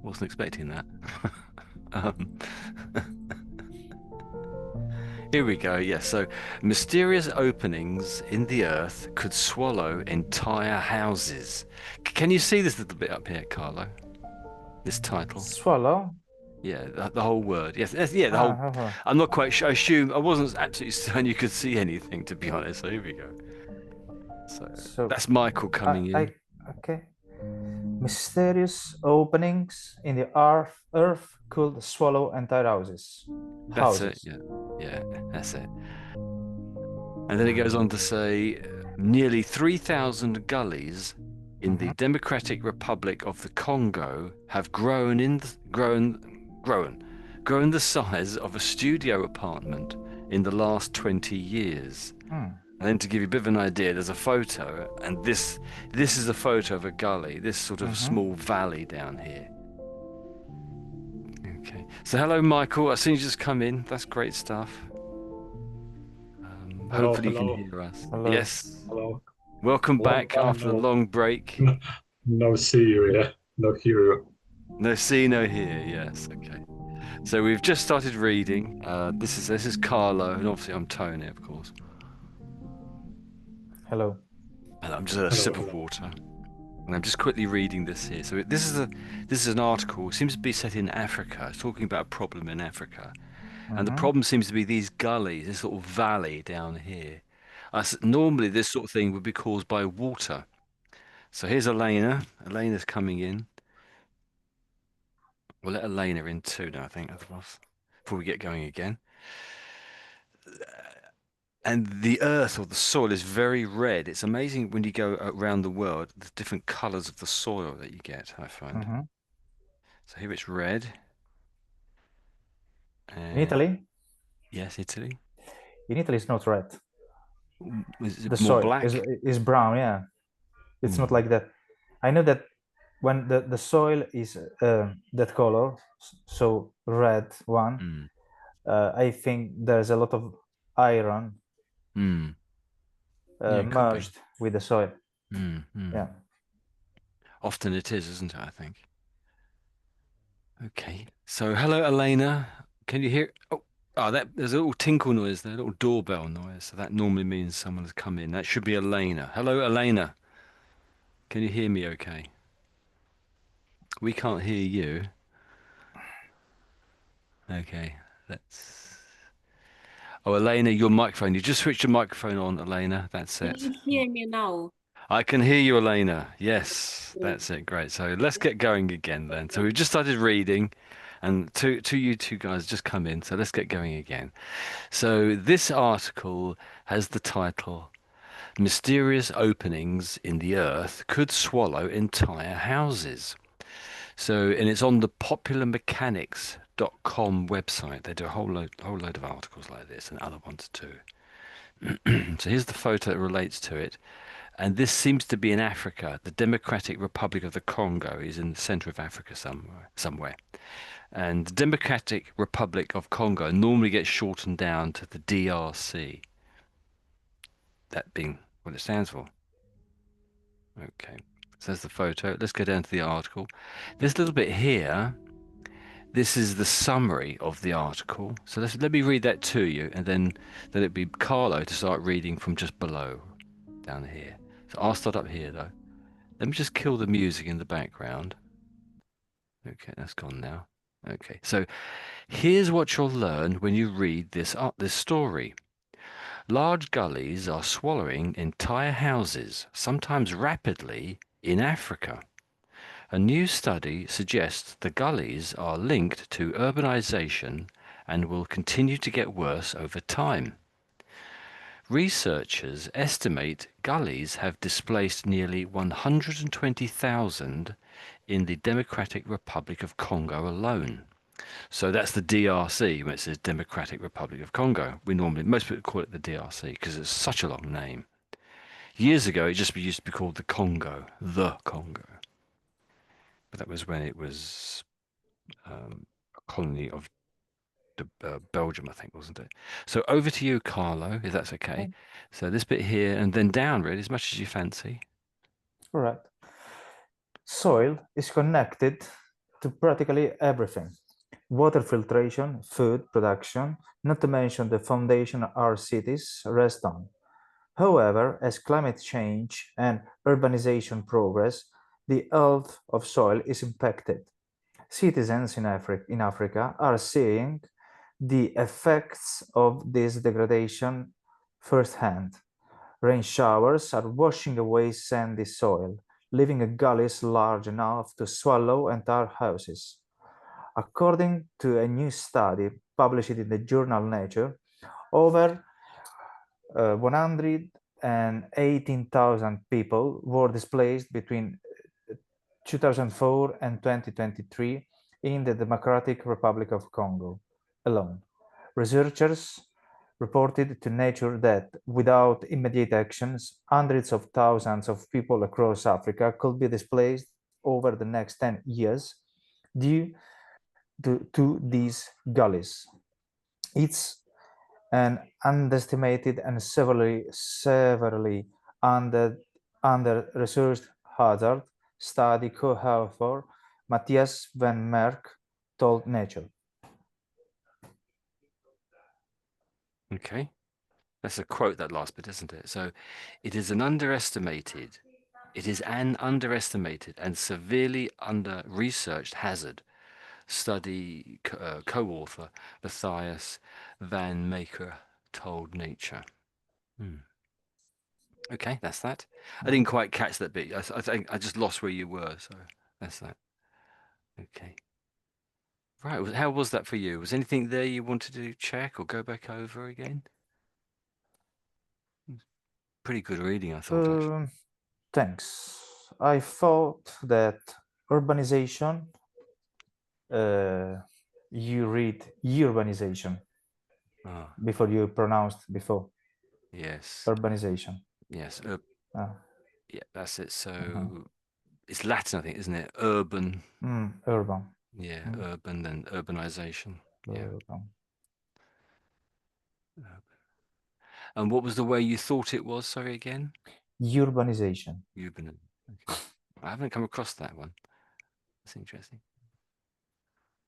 Wasn't expecting that. um, Here we go. Yes. So, mysterious openings in the earth could swallow entire houses. Can you see this little bit up here, Carlo? This title. Swallow. Yeah, the whole word. Yes, yeah, the whole. Uh-huh. I'm not quite sure. I assume I wasn't absolutely certain you could see anything, to be honest. So here we go. So So, that's Michael I, coming in. I, okay. Mysterious openings in the earth could swallow entire houses. That's it. Houses. Yeah, yeah, that's it. And then it goes on to say nearly 3,000 gullies in the Mhm. Democratic Republic of the Congo have grown the size of a studio apartment in the last 20 years. Hmm. And then to give you a bit of an idea, there's a photo, and this is a photo of a gully, this sort of Mhm. small valley down here. Okay. So hello, Michael. I've seen you just come in. That's great stuff. Hello, Hopefully you can hello, hear us. Hello. Yes. hello. Welcome Long back time after the no, long break. no see you, yeah, no hear you. No see, no hear. Yes. Okay. So we've just started reading. This is Carlo, and obviously I'm Tony, of course. Hello. And I'm just a Hello, sip of hello. water. And I'm just quickly reading this here. So this is an article. It seems to be set in Africa. It's talking about a problem in Africa, and the Mhm. problem seems to be these gullies, this sort of valley down here. Normally, this sort of thing would be caused by water. So here's Elena. Elena's coming in. We'll let Elena in too now, I think, otherwise, before we get going again. And the earth or the soil is very red. It's amazing when you go around the world, the different colors of the soil that you get, I find. Mhm. So here it's red. In And Italy, yes, Italy. it's not red. Is The it more soil is black? is brown. Yeah, it's not Hmm. like that. I know that when the soil is that color, so red one, Mm. I think there's a lot of iron Mm. Yeah, it could be. merged with the soil. Mm. Yeah. Mm. Often it is, isn't it, I think? Okay. So hello, Elena. Can you hear? Oh, that there's a little tinkle noise there, a little doorbell noise. So that normally means someone has come in. That should be Elena. Hello, Elena. Can you hear me okay? We can't hear you. Okay, let's. Oh, Elena, your microphone. You just switched your microphone on, Elena. That's Can it. you hear me now? I can hear you, Elena. Yes, that's it. Great. So let's get going again then. So we've just started reading, and two you two guys just come in. So let's get going again. So this article has the title Mysterious Openings in the Earth Could Swallow Entire Houses. So, and it's on the popularmechanics.com website. They do a whole load of articles like this and other ones too. So here's the photo that relates to it. And this seems to be in Africa. The Democratic Republic of the Congo is in the center of Africa somewhere. And the Democratic Republic of Congo normally gets shortened down to the DRC, that being what it stands for. Okay, so there's the photo. Let's go down to the article. This little bit here, this is the summary of the article. So let me read that to you, and then it'd be Carlo to start reading from just below, down here. So I'll start up here though. Let me just kill the music in the background. Okay, that's gone now. Okay, so here's what you'll learn when you read this story. Large gullies are swallowing entire houses, sometimes rapidly, in Africa. A new study suggests the gullies are linked to urbanization and will continue to get worse over time. Researchers estimate gullies have displaced nearly 120,000 in the Democratic Republic of Congo alone. So that's the DRC when it says Democratic Republic of Congo. Most people call it the DRC because it's such a long name. Years ago, it just used to be called the Congo. But that was when it was a colony of Belgium, I think, wasn't it? So over to you, Carlo, if that's okay. So this bit here and then down, really, as much as you fancy. Correct. Soil is connected to practically everything. Water filtration, food production, not to mention the foundation our cities rest on. However, as climate change and urbanization progress, the health of soil is impacted. Citizens in Africa are seeing the effects of this degradation firsthand. Rain showers are washing away sandy soil, leaving gullies large enough to swallow entire houses. According to a new study published in the journal Nature, over 118,000 people were displaced between 2004 and 2023 in the Democratic Republic of Congo alone. Researchers reported to Nature that without immediate actions, hundreds of thousands of people across Africa could be displaced over the next 10 years due to these gullies. It's an underestimated and severely under-researched hazard, study co-author Matthias van Merk told Nature. Okay. That's a quote, that last bit, isn't it? So it is an underestimated and severely under-researched hazard, study co-author Matthias van Maker told Nature. Okay, that's that. I didn't quite catch that bit. I think I just lost where you were, so that's that. Okay. Right, how was that for you? Was anything there you wanted to check or go back over again? Pretty good reading, I thought, actually. Thanks. I thought that urbanization, you read urbanization Ah, before you pronounced before yes. urbanization. Yes. Ah, Yeah, that's it. So it's Latin, I think, isn't it? Urban. urban. Yeah, urban and urbanization. Yeah. Urban. And what was the way you thought it was? Sorry, again? Urbanization. Urban. Okay. I haven't come across that one. That's interesting.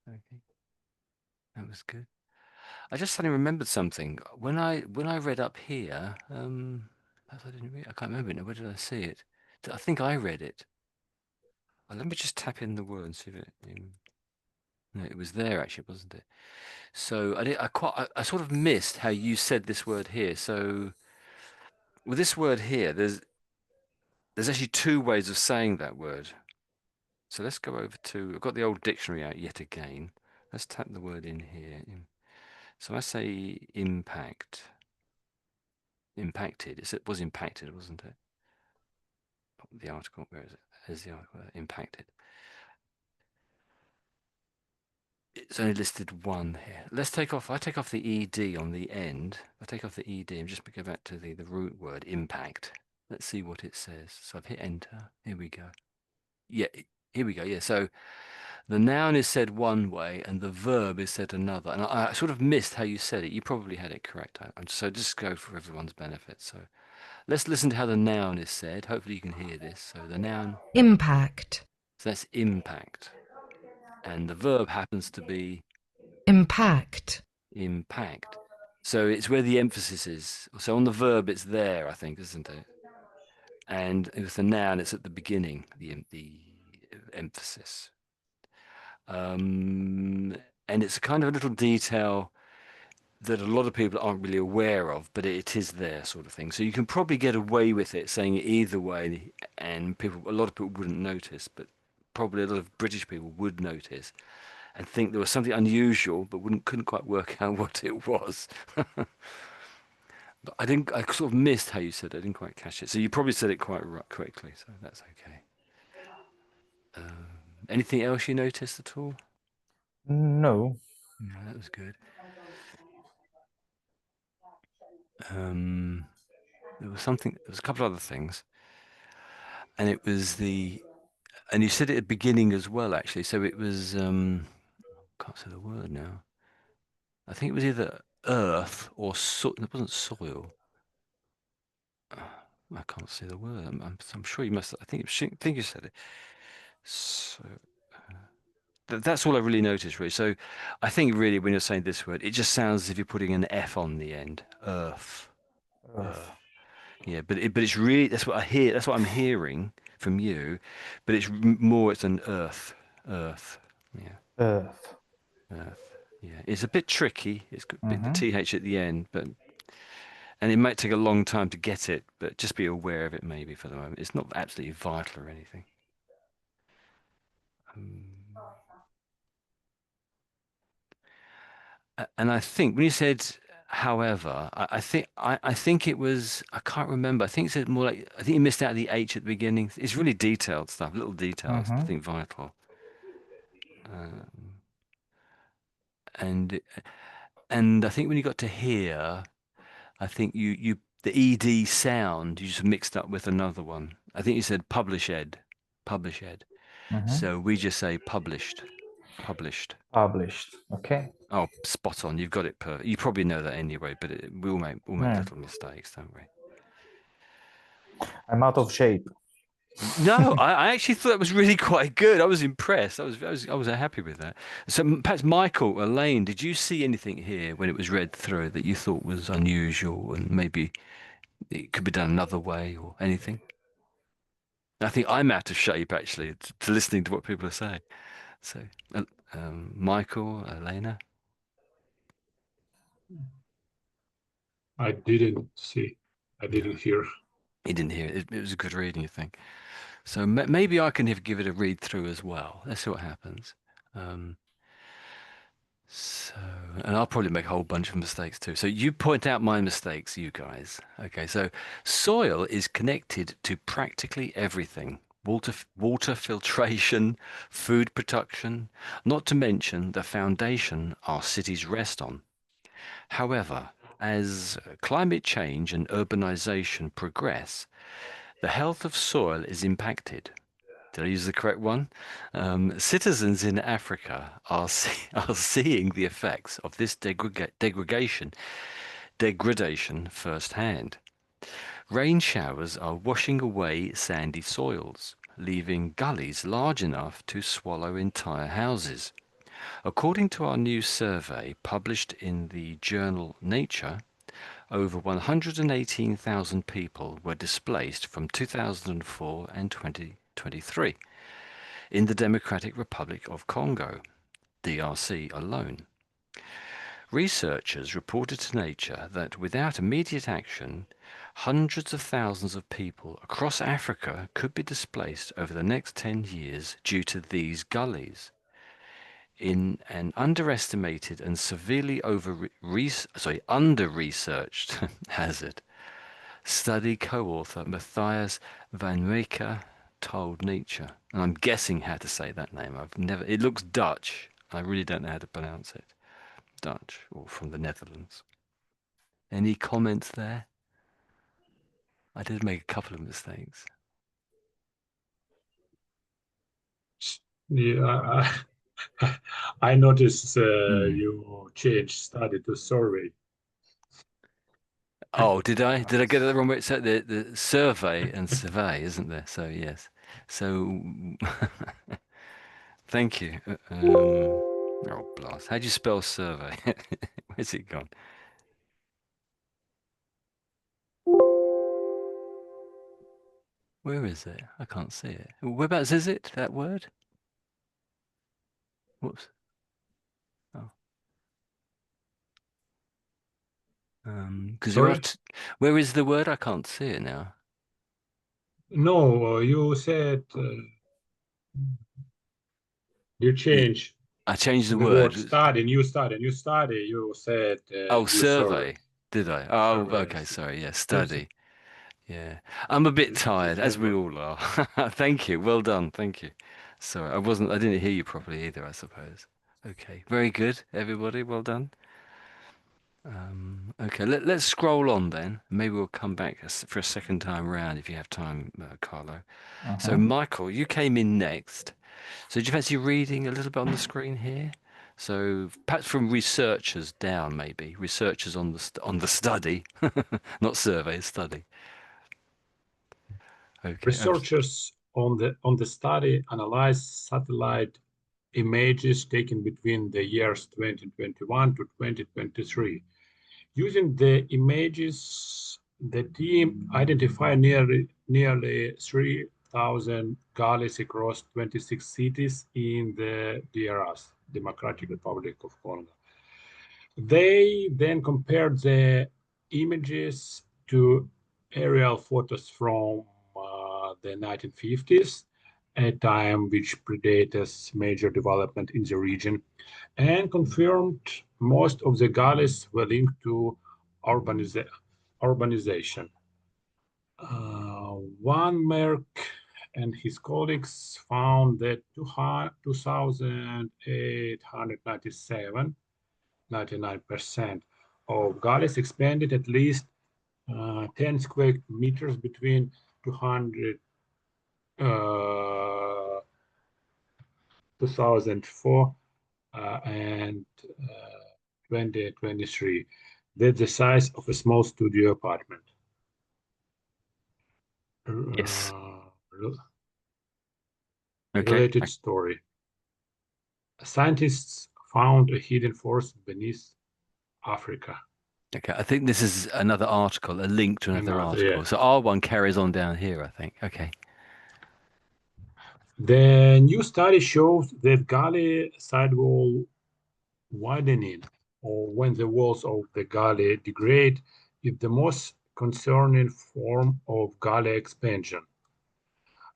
Okay. That was good. I just suddenly remembered something. When I read up here, perhaps I didn't read, I can't remember now. Where did I see it? I think I read it. Let me just tap in the word and see if it. No, it was there actually, wasn't it? So I sort of missed how you said this word here. So with this word here, there's actually two ways of saying that word. So let's go over to. I've got the old dictionary out yet again. Let's tap the word in here. So I say impact. Impacted. It was impacted, wasn't it? The article. Where is it? There's the article. Impacted. It's only listed one here. Let's take off. I take off the ed on the end. I take off the ed and just go back to the root word impact. Let's see what it says. So I've hit enter. Here we go. Yeah, here we go. Yeah. So the noun is said one way and the verb is said another. And I sort of missed how you said it. You probably had it correct. So just go for everyone's benefit. So let's listen to how the noun is said. Hopefully you can hear this. So the noun. Impact. So that's impact. And the verb happens to be Impact. impact. So it's where the emphasis is. So on the verb, it's there, I think, isn't it? And with the noun, it's at the beginning, the emphasis. And it's a kind of a little detail that a lot of people aren't really aware of, but it is there, sort of thing. So you can probably get away with it saying it either way, and a lot of people wouldn't notice, but probably a lot of British people would notice and think there was something unusual, but couldn't quite work out what it was. But I sort of missed how you said it. I didn't quite catch it. So you probably said it quite quickly, so that's okay. Anything else you noticed at all? No. No, that was good. There was a couple of other things. And it was and you said it at the beginning as well, actually. So it was, can't say the word now. I think it was either earth or it wasn't soil. I can't see the word. I'm sure you must. I think you said it. So that's all I really noticed, really. So I think really when you're saying this word, it just sounds as if you're putting an F on the end. Earth. Earth. Yeah, but it's really that's what I hear. That's what I'm hearing from you. But it's more it's an earth. Earth. Yeah. Earth. Earth. Yeah. It's a bit tricky. It's got a bit the Mhm. th at the end, but and it might take a long time to get it. But just be aware of it maybe for the moment. It's not absolutely vital or anything. Um, And I think when you said, however, I think it was I can't remember. I think it said more like I think you missed out the H at the beginning. It's really detailed stuff, little details. I Mhm. think vital. Um, and and I think when you got to here, I think you the ed sound you just mixed up with another one. I think you said publish ed. Mhm. So we just say published, published. Published. Okay. Oh, spot on. You've got it per. You probably know that anyway, but we'll make Yeah. little mistakes, don't we? I'm out of shape. No, I actually thought that was really quite good. I was impressed. I was happy with that. So perhaps Michael, Elaine, did you see anything here when it was read through that you thought was unusual and maybe it could be done another way or anything? I think I'm out of shape actually to listening to what people are saying. So, Michael, Elena, I didn't see. I no, didn't hear. you didn't hear it. It was a good reading, you think? So maybe I can give it a read through as well. Let's see what happens. Um, So, and I'll probably make a whole bunch of mistakes too. So you point out my mistakes, you guys. Okay, so soil is connected to practically everything. Water filtration, food production, not to mention the foundation our cities rest on. However, as climate change and urbanization progress, the health of soil is impacted. Did I use the correct one? Citizens in Africa are seeing the effects of this degradation firsthand. Rain showers are washing away sandy soils, leaving gullies large enough to swallow entire houses. According to our new survey published in the journal Nature, over 118,000 people were displaced from 2004 and 2023 in the Democratic Republic of Congo, DRC alone. Researchers reported to Nature that without immediate action, hundreds of thousands of people across Africa could be displaced over the next 10 years due to these gullies. In an underestimated and severely under-researched hazard, study co-author Matthias Van Reke told Nature, and I'm guessing how to say that name. It looks Dutch. I really don't know how to pronounce it. Dutch or from the Netherlands. Any comments there? I did make a couple of mistakes. Yeah, I noticed Hmm. you changed study to survey. Oh, did I? Did I get it the wrong way? So the survey and survey, isn't there? So yes. So thank you. Oh blast. How do you spell survey? Where's it gone? Where is it? I can't see it. Whereabouts is it? That word? Whoops. Oh. Because there are. Sorry? Where is the word? I can't see it now. No, you said you Y- changed I changed the the word word. study, new study, new study. You said Oh, new survey, survey. Did I? Oh, okay. surveys. Sorry. Yeah, That's study. Yeah. I'm a bit it's tired, as that we word. all are. Thank you. Well done. Thank you. Sorry, I didn't hear you properly either, I suppose. Okay. Very good, everybody. Well done. Okay, let's scroll on then. Maybe we'll come back for a second time round if you have time, Carlo. So, Mhm. Michael, you came in next. So, do you fancy reading a little bit on the screen here? So, perhaps from researchers down, maybe researchers on the study, not survey, study. Okay. Researchers on the study analyzed satellite images taken between the years 2021 to 2023. Using the images, the team identified nearly 3,000 gullies across 26 cities in the DRS, Democratic Republic of Congo. They then compared the images to aerial photos from the 1950s, a time which predates major development in the region, and confirmed most of the gullies were linked to urbanization. Van Merck and his colleagues found that 2,897, 99% of gullies expanded at least 10 square meters between 2004 and 2023. That's the size of a small studio apartment. Yes. Uh, Okay. Related story. Scientists found a hidden forest beneath Africa. Okay. I think this is another article, a link to another article. Yeah. So our one carries on down here, I think. Okay. The new study shows that gully sidewall widening, or when the walls of the gully degrade, is the most concerning form of gully expansion.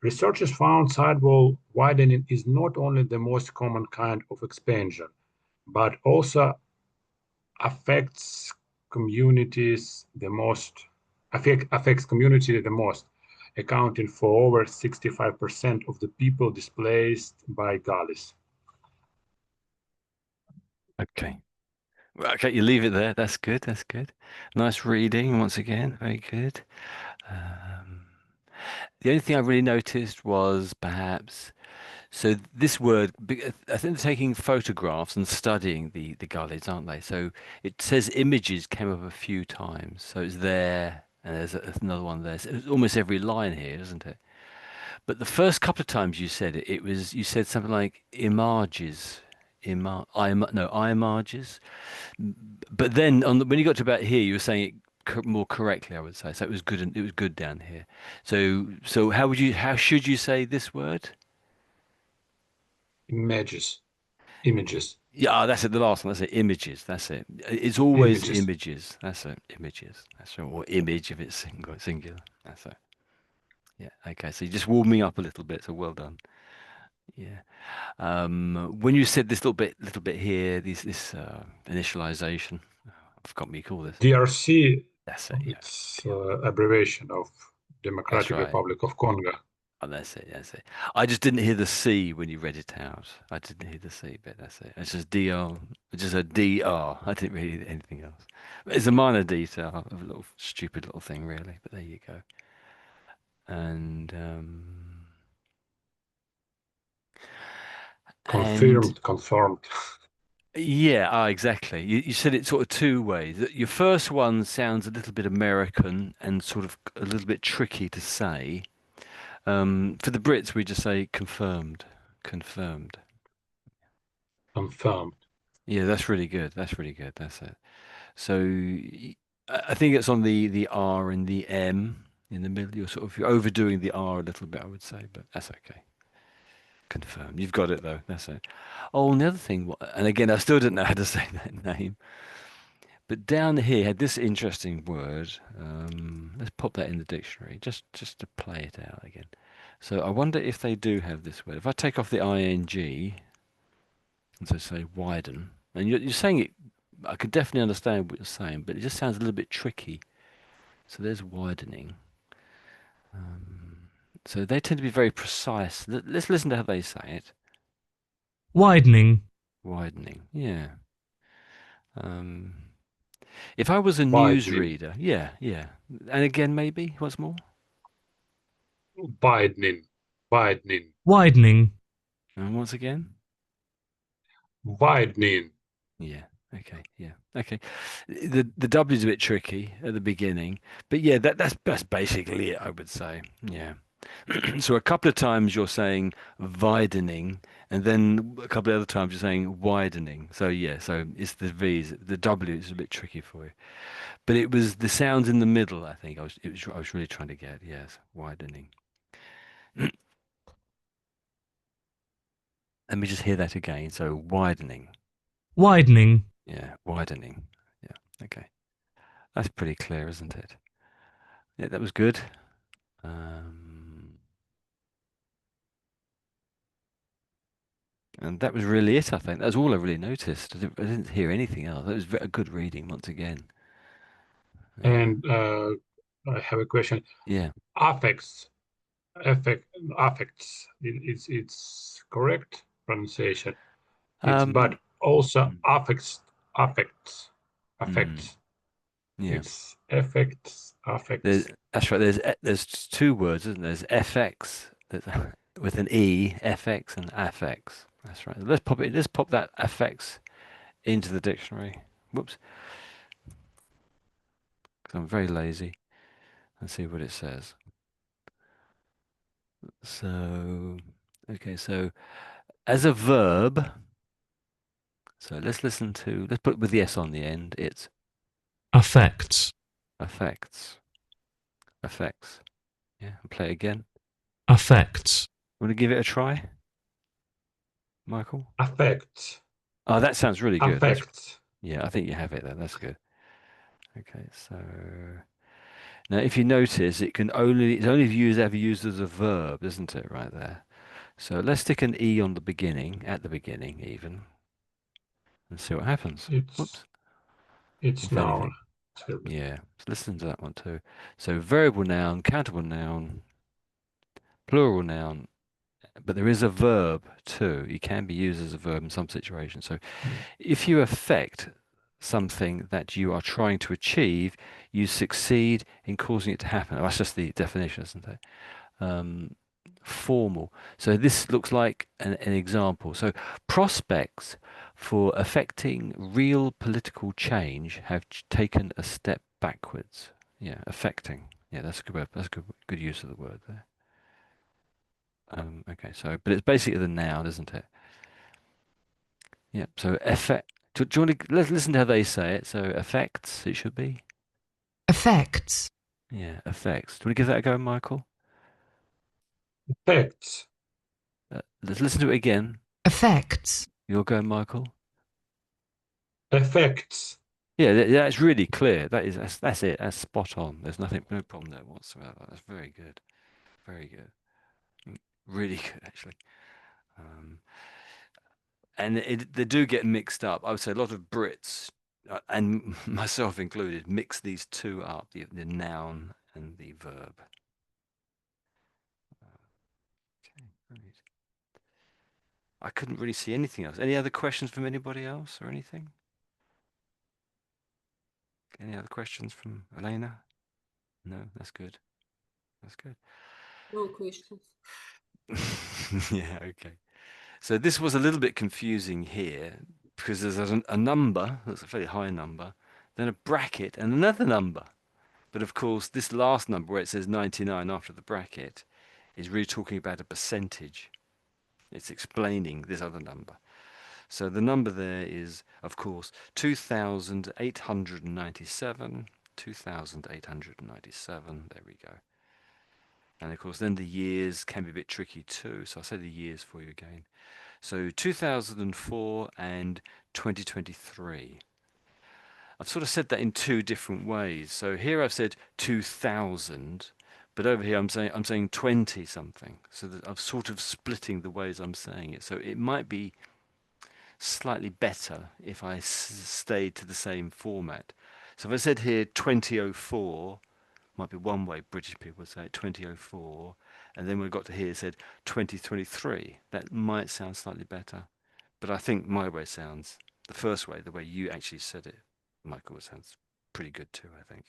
Researchers found sidewall widening is not only the most common kind of expansion, but also affects communities the most, affects community the most, accounting for over 65% of the people displaced by gullies. Okay. Okay, you leave it there. That's good. That's good. Nice reading once again. Very good. Um, the only thing I really noticed was perhaps so this word. I think they're taking photographs and studying the gullies, aren't they? So it says images came up a few times. So it's there, and there's another one there. So it's almost every line here, isn't it? But the first couple of times you said it, it was you said something like images, images. But then when you got to about here, you were saying it more correctly, I would say. So it was good, and it was good down here. So how should you say this word? Images. Yeah, that's it. The last one. That's it. Images. That's it. It's always Images. images. That's it. Images. That's it. Or image if it's singular. That's it. Yeah. Okay. So you're just warming up a little bit. So well done. Yeah. When you said this little bit here, this initialization, I forgot what you call this. DRC, That's it. Yeah. it's abbreviation of That's Democratic right. Republic of Congo. Oh, that's it. That's it. I just didn't hear the C when you read it out. I didn't hear the C bit. That's it. It's just DR. It's just a DR. I didn't really hear anything else. It's a minor detail, a little stupid little thing, really. But there you go. And and Confirmed. yeah, exactly. You said it sort of two ways. Your first one sounds a little bit American and sort of a little bit tricky to say. For the Brits, we just say confirmed, confirmed. Confirmed. Yeah, that's really good. That's really good. That's it. So I think it's on the R and the M in the middle. You're overdoing the R a little bit, I would say, but that's okay. Confirmed. You've got it though. That's it. Oh, and the other thing, and again, I still didn't know how to say that name, but down here had this interesting word. Let's pop that in the dictionary just to play it out again. So I wonder if they do have this word. If I take off the ing and so say widen, and you're saying it, I could definitely understand what you're saying, but it just sounds a little bit tricky. So there's widening. So they tend to be very precise. Let's listen to how they say it. widening, Widening, yeah. Um, if I was a Widening. newsreader, yeah. And again, maybe once more. Widening. Widening. widening, And once again. Widening. Yeah. Okay. Yeah. Okay. The W is a bit tricky at the beginning, but yeah, that's basically it, I would say. Yeah. So a couple of times you're saying widening, and then a couple of other times you're saying widening. So yeah, so it's the V's, the W is a bit tricky for you. But it was the sounds in the middle, I think. I was really trying to get, yes, widening. Let me just hear that again. So widening. widening, Yeah, widening. Yeah, okay. That's pretty clear, isn't it? Yeah, that was good. And that was really it, I think. That's all I really noticed. I didn't hear anything else. That was a good reading once again. And I have a question. Yeah. Affects, affects. It's correct pronunciation. It's Um, but also mm, affects, mm, affects. yeah. It's affects, affects. That's right. There's two words, isn't there? There's FX with an E, FX and affects. That's right. Let's pop that affects into the dictionary. Whoops, because I'm very lazy. And see what it says. So, okay, so as a verb, so let's put with the S on the end. It's affects, affects, affects. Yeah, and play it again. affects, Want to give it a try, Michael? Affects, Oh, that sounds really good. affects. Yeah, I think you have it then. That's good. Okay, so now if you notice, it's only ever used as a verb, isn't it, right there? So let's stick an E on the beginning, at the beginning even, and see what happens. It's Whoops, it's if noun. anything. Yeah, so listen to that one too. So variable noun, countable noun, plural noun, but there is a verb too. It can be used as a verb in some situations. So if you affect something that you are trying to achieve, you succeed in causing it to happen. That's just the definition, isn't it? Formal. So this looks like an example. So prospects for affecting real political change have taken a step backwards. Yeah, affecting. Yeah, that's a good word. That's a good use of the word there. Okay, so but it's basically the noun, isn't it? Yeah. So effect. Do you want to let's listen to how they say it? So effects. It should be. effects, Yeah, effects. Do you want to give that a go, Michael? Affects, Let's listen to it again. effects, You'll go, Michael. affects. Yeah, that's really clear. That's it. That's spot on. There's no problem there whatsoever. That's very good. Very good. Really good, actually. Um, and they do get mixed up. I would say a lot of Brits, and myself included, mix these two up, the noun and the verb. Okay, great. I couldn't really see anything else. Any other questions from anybody else or anything? Any other questions from Elena? No, that's good. That's good. No questions. Yeah, okay. So this was a little bit confusing here because there's a number, that's a very high number, then a bracket and another number. But of course, this last number where it says 99 after the bracket is really talking about a percentage. It's explaining this other number. So the number there is, of course, 2,897. 2,897. There we go. And of course, then the years can be a bit tricky too. So I'll say the years for you again. So 2004 and 2023. I've sort of said that in two different ways. So here I've said 2000, but over here I'm saying 20 something. So that I'm sort of splitting the ways I'm saying it. So it might be slightly better if I stayed to the same format. So if I said here 2004, might be one way British people would say it, 2004, and then when we got to here it said 2023. That might sound slightly better. But I think my way sounds, the first way, the way you actually said it, Michael, sounds pretty good too, I think.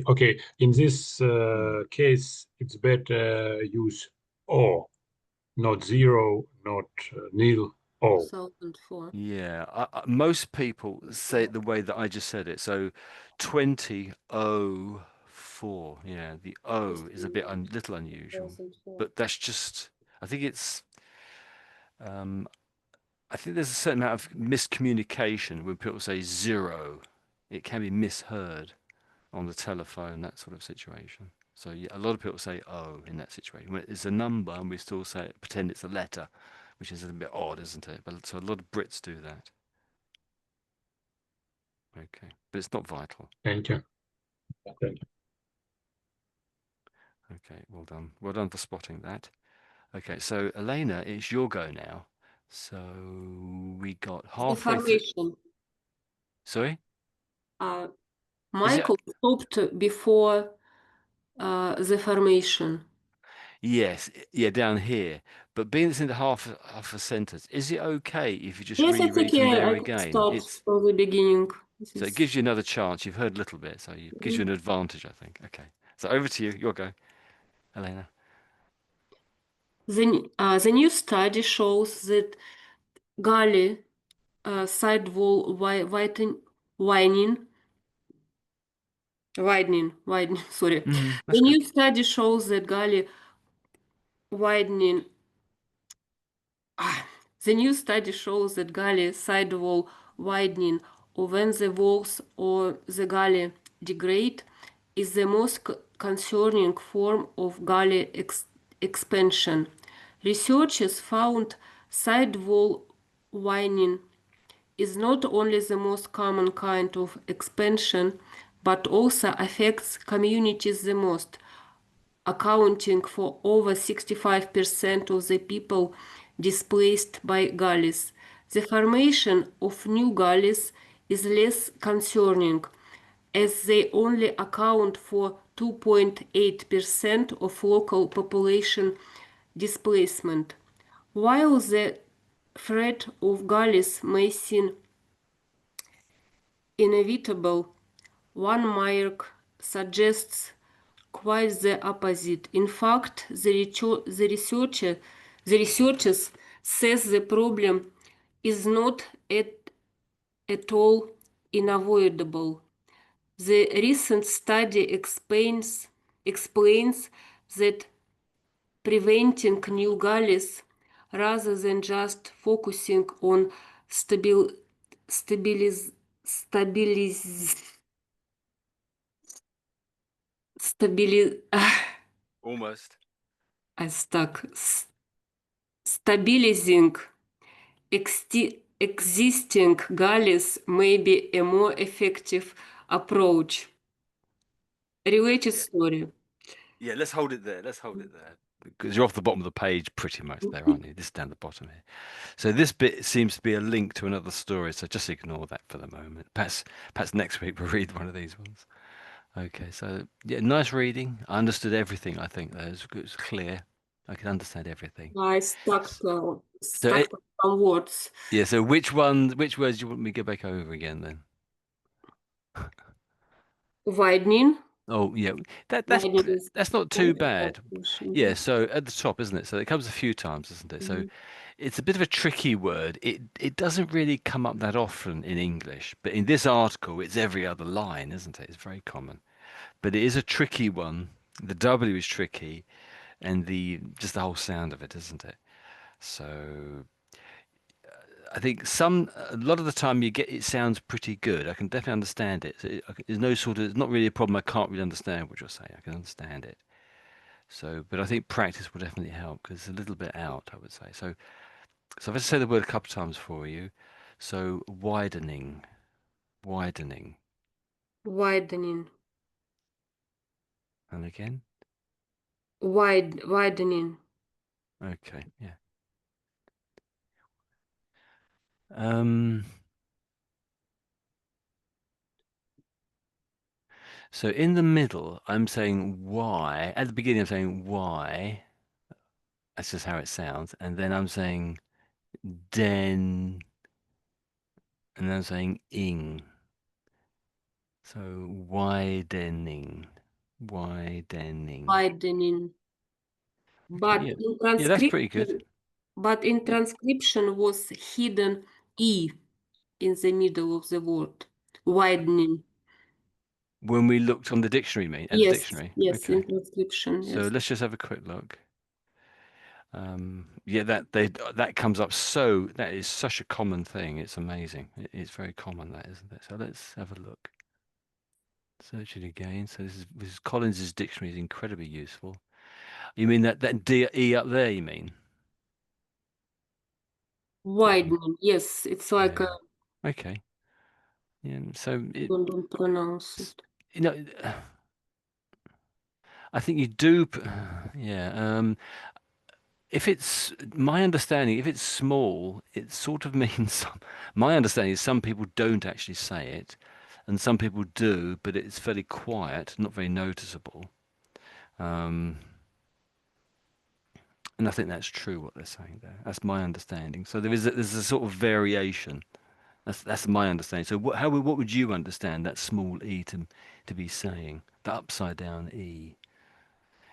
Okay. In this Hmm. case, it's better use or, not zero, not nil, or. 2004. Yeah, most people say it the way that I just said it. So 2004. 2004. Yeah, the O is a bit little unusual, 2004. but that's just. I think it's. I think there's a certain amount of miscommunication when people say zero. It can be misheard on the telephone, that sort of situation. So yeah, a lot of people say O in that situation. When it's a number, and we still say pretend it's a letter, which is a little bit odd, isn't it? But so a lot of Brits do that. Okay, but it's not vital. Thank you. Thank you. Okay, well done. Well done for spotting that. Okay, so Elena, it's your go now. So we got The halfway through. formation. Sorry? Uh, Is it? Michael stopped before the formation. Yes, yeah, down here. But being it's in the half a sentence, is it okay if you just Yes, it's reread from okay. there I can again? start It's from the beginning. so it gives you another chance. You've heard a little bit, so it gives you an advantage, I think. Okay, so over to you. Your go, Elena. The new study shows that gully sidewall widening. Sorry. That's The good. new study shows that gully widening. The new study shows that gully sidewall widening, or when the walls or the gully degrade, is the most concerning form of gully expansion. Researchers found sidewall widening is not only the most common kind of expansion, but also affects communities the most, accounting for over 65% of the people displaced by gullies. The formation of new gullies is less concerning, as they only account for 2.8% of local population displacement. While the threat of gullies may seem inevitable, one Mayerk suggests quite the opposite. In fact, the researchers says the problem is not at all unavoidable. The recent study explains that preventing new gullies rather than just focusing on stabiliz- stabili- Almost. I stuck. Stabilizing existing gullies may be a more effective approach. Related story. Yeah, let's hold it there. Let's hold it there. Because you're off the bottom of the page pretty much there, aren't you? This is down the bottom here. So this bit seems to be a link to another story, so just ignore that for the moment. Perhaps next week we'll read one of these ones. Okay, so yeah, nice reading. I understood everything, I think. It was clear. I can understand everything. I stuck So some words. yeah, so which words do you want me to go back over again then? Widening. Oh yeah, Widening is that's not too bad. Yeah, so at the top, isn't it? So it comes a few times, isn't it? So it's a bit of a tricky word. It doesn't really come up that often in English, but in this article, it's every other line, isn't it? It's very common, but it is a tricky one. The W is tricky, and just the whole sound of it, isn't it? So I think a lot of the time it sounds pretty good. I can definitely understand it. So there's no sort of, it's not really a problem. I can't really understand what you're saying. I can understand it. So, but I think practice will definitely help because it's a little bit out, I would say. So if I say the word a couple of times for you. So widening, widening, Widening. and again. Widening. Okay, yeah. Um. So in the middle, I'm saying why. At the beginning, I'm saying why. That's just how it sounds. And then I'm saying den, and then I'm saying ing. So widening, widening. Widening. But Yeah, in yeah, that's pretty good. transcription was hidden E in the middle of the word. Widening. When we looked on the dictionary, you mean, at the Yes, dictionary? yes, in Okay. transcription, So yes. let's just have a quick look. Yeah, that comes up that is such a common thing. It's amazing. It's very common, that, isn't it? So let's have a look. Search it again. So this is Collins's dictionary is incredibly useful. You mean that D E up there, you mean? Widening, yes, it's like Yeah. Okay. Yeah. So don't pronounce it. you know, I think you do. Yeah. If it's my understanding, if it's small, it sort of means my understanding is some people don't actually say it, and some people do, but it's fairly quiet, not very noticeable. Um, and I think that's true what they're saying there. That's my understanding. So there's a sort of variation. That's my understanding. So what would you understand that small e to be saying? The upside down e.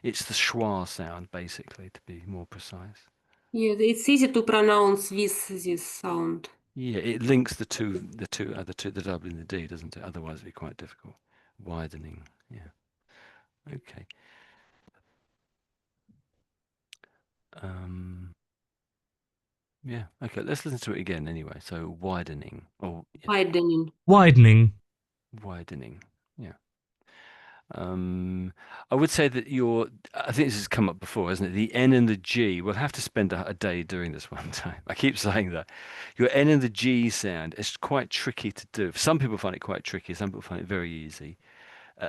It's the schwa sound, basically, to be more precise. Yeah, it's easy to pronounce with this sound. Yeah, it links the two, the W and the D, doesn't it? Otherwise, it'd be quite difficult. Widening. Yeah. Okay. Um, yeah. Okay. Let's listen to it again anyway. So widening. Oh, yeah. Widening. widening, Widening. Yeah. Um, I would say that I think this has come up before, hasn't it? The N and the G. We'll have to spend a day doing this one time. I keep saying that. Your N and the G sound is quite tricky to do. Some people find it quite tricky. Some people find it very easy.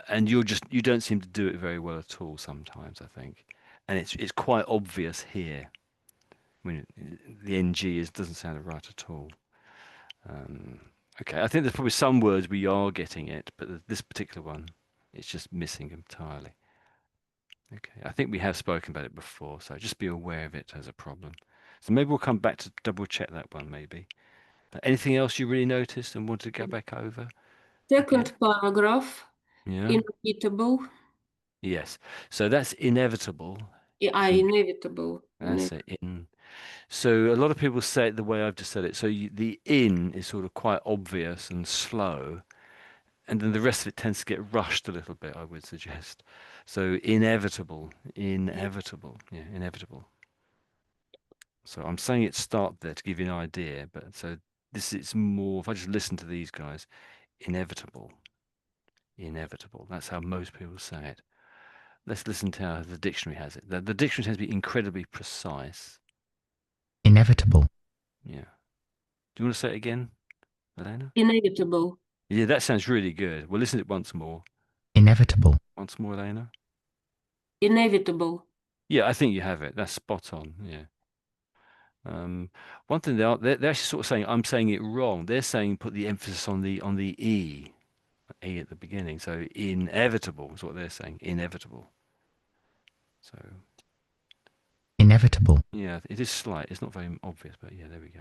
And you don't seem to do it very well at all sometimes, I think. And it's quite obvious here. I mean, the NG doesn't sound right at all. Um, okay, I think there's probably some words we are getting it, but this particular one, it's just missing entirely. Okay, I think we have spoken about it before, so just be aware of it as a problem. So maybe we'll come back to double check that one, maybe. Anything else you really noticed and wanted to go back over again? Second paragraph, Yeah. inevitable. Yes. So that's inevitable. Inevitable. That's it. So a lot of people say it the way I've just said it. So the in is sort of quite obvious and slow, and then the rest of it tends to get rushed a little bit, I would suggest. So inevitable, inevitable, yeah, inevitable. So I'm saying it start there to give you an idea, but so this is more, if I just listen to these guys, inevitable, inevitable. That's how most people say it. Let's listen to how the dictionary has it. The dictionary tends to be incredibly precise. Inevitable. Yeah. Do you want to say it again, Elena? Inevitable. Yeah, that sounds really good. We'll listen to it once more. Inevitable. Once more, Elena. Inevitable. Yeah, I think you have it. That's spot on. Yeah. One thing they're actually sort of saying I'm saying it wrong. They're saying put the emphasis on the e at the beginning. So inevitable is what they're saying. Inevitable. So Inevitable. yeah, it is slight. It's not very obvious, but yeah, there we go.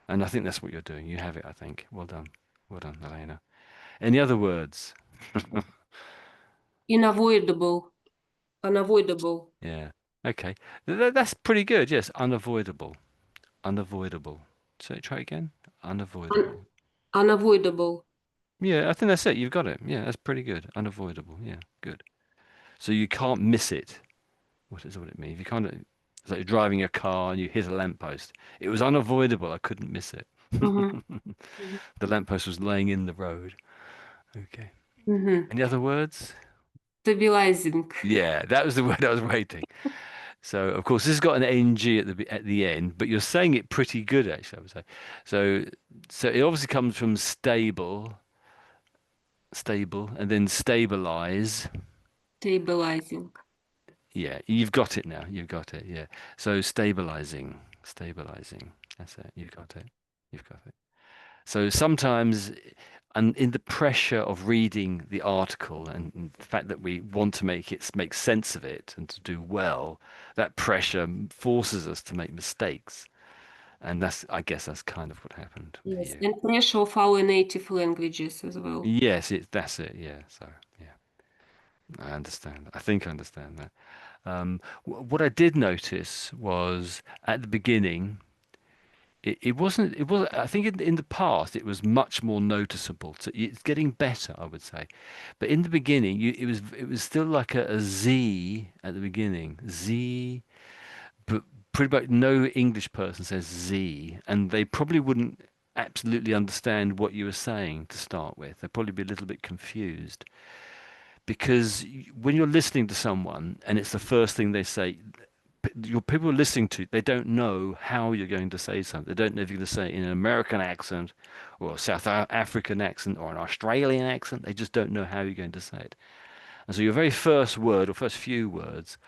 And I think that's what you're doing. You have it, I think. Well done. Well done, Elena. Any other words? Unavoidable. Unavoidable. Yeah. Okay. That's pretty good. Yes. Unavoidable. Unavoidable. So try again. Unavoidable. Unavoidable. Yeah, I think that's it. You've got it. Yeah, that's pretty good. Unavoidable. Yeah, good. So you can't miss it. What is what it means? You can't. It's like you're driving a car and you hit a lamppost. It was unavoidable. I couldn't miss it. Mhm. The lamppost was laying in the road. Okay. Mhm. Any other words? Stabilizing. Yeah, that was the word I was waiting. So of course this has got an ng at the end, but you're saying it pretty good actually, I would say. So it obviously comes from stable, and then stabilize. Stabilizing. Yeah, you've got it now. You've got it. Yeah. So stabilizing. That's it. You've got it. You've got it. So sometimes, and in the pressure of reading the article and the fact that we want to make sense of it and to do well, that pressure forces us to make mistakes. And I guess that's kind of what happened with Yes, you. and pressure of our native languages as well. Yes, that's it. Yeah. So yeah, I understand. I think I understand that. What I did notice was at the beginning, It wasn't. It was. I think in the past it was much more noticeable. So it's getting better, I would say. But in the beginning, it was still like a Z at the beginning. Z, but pretty much no English person says Z, and they probably wouldn't absolutely understand what you were saying to start with. They'd probably be a little bit confused because when you're listening to someone and it's the first thing they say, your people are listening to, they don't know how you're going to say something. They don't know if you're going to say it in an American accent or a South African accent or an Australian accent. They just don't know how you're going to say it. And so your very first word or first few words,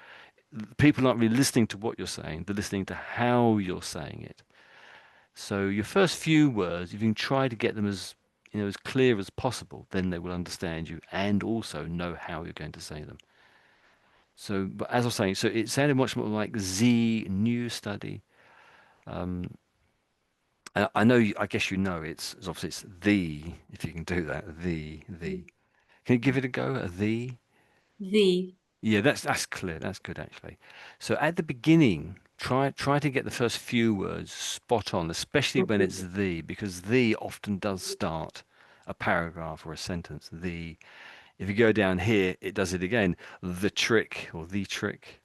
people aren't really listening to what you're saying. They're listening to how you're saying it. So your first few words, if you can try to get them as clear as possible, then they will understand you and also know how you're going to say them. So, but as I was saying, so it sounded much more like Z new study. I know, I guess it's obviously it's the, if you can do that, the. Can you give it a go? A the? The. Yeah, that's clear. That's good actually. So at the beginning, try to get the first few words spot on, especially when it's the, because the often does start a paragraph or a sentence. The. If you go down here, it does it again. The trick or the trick.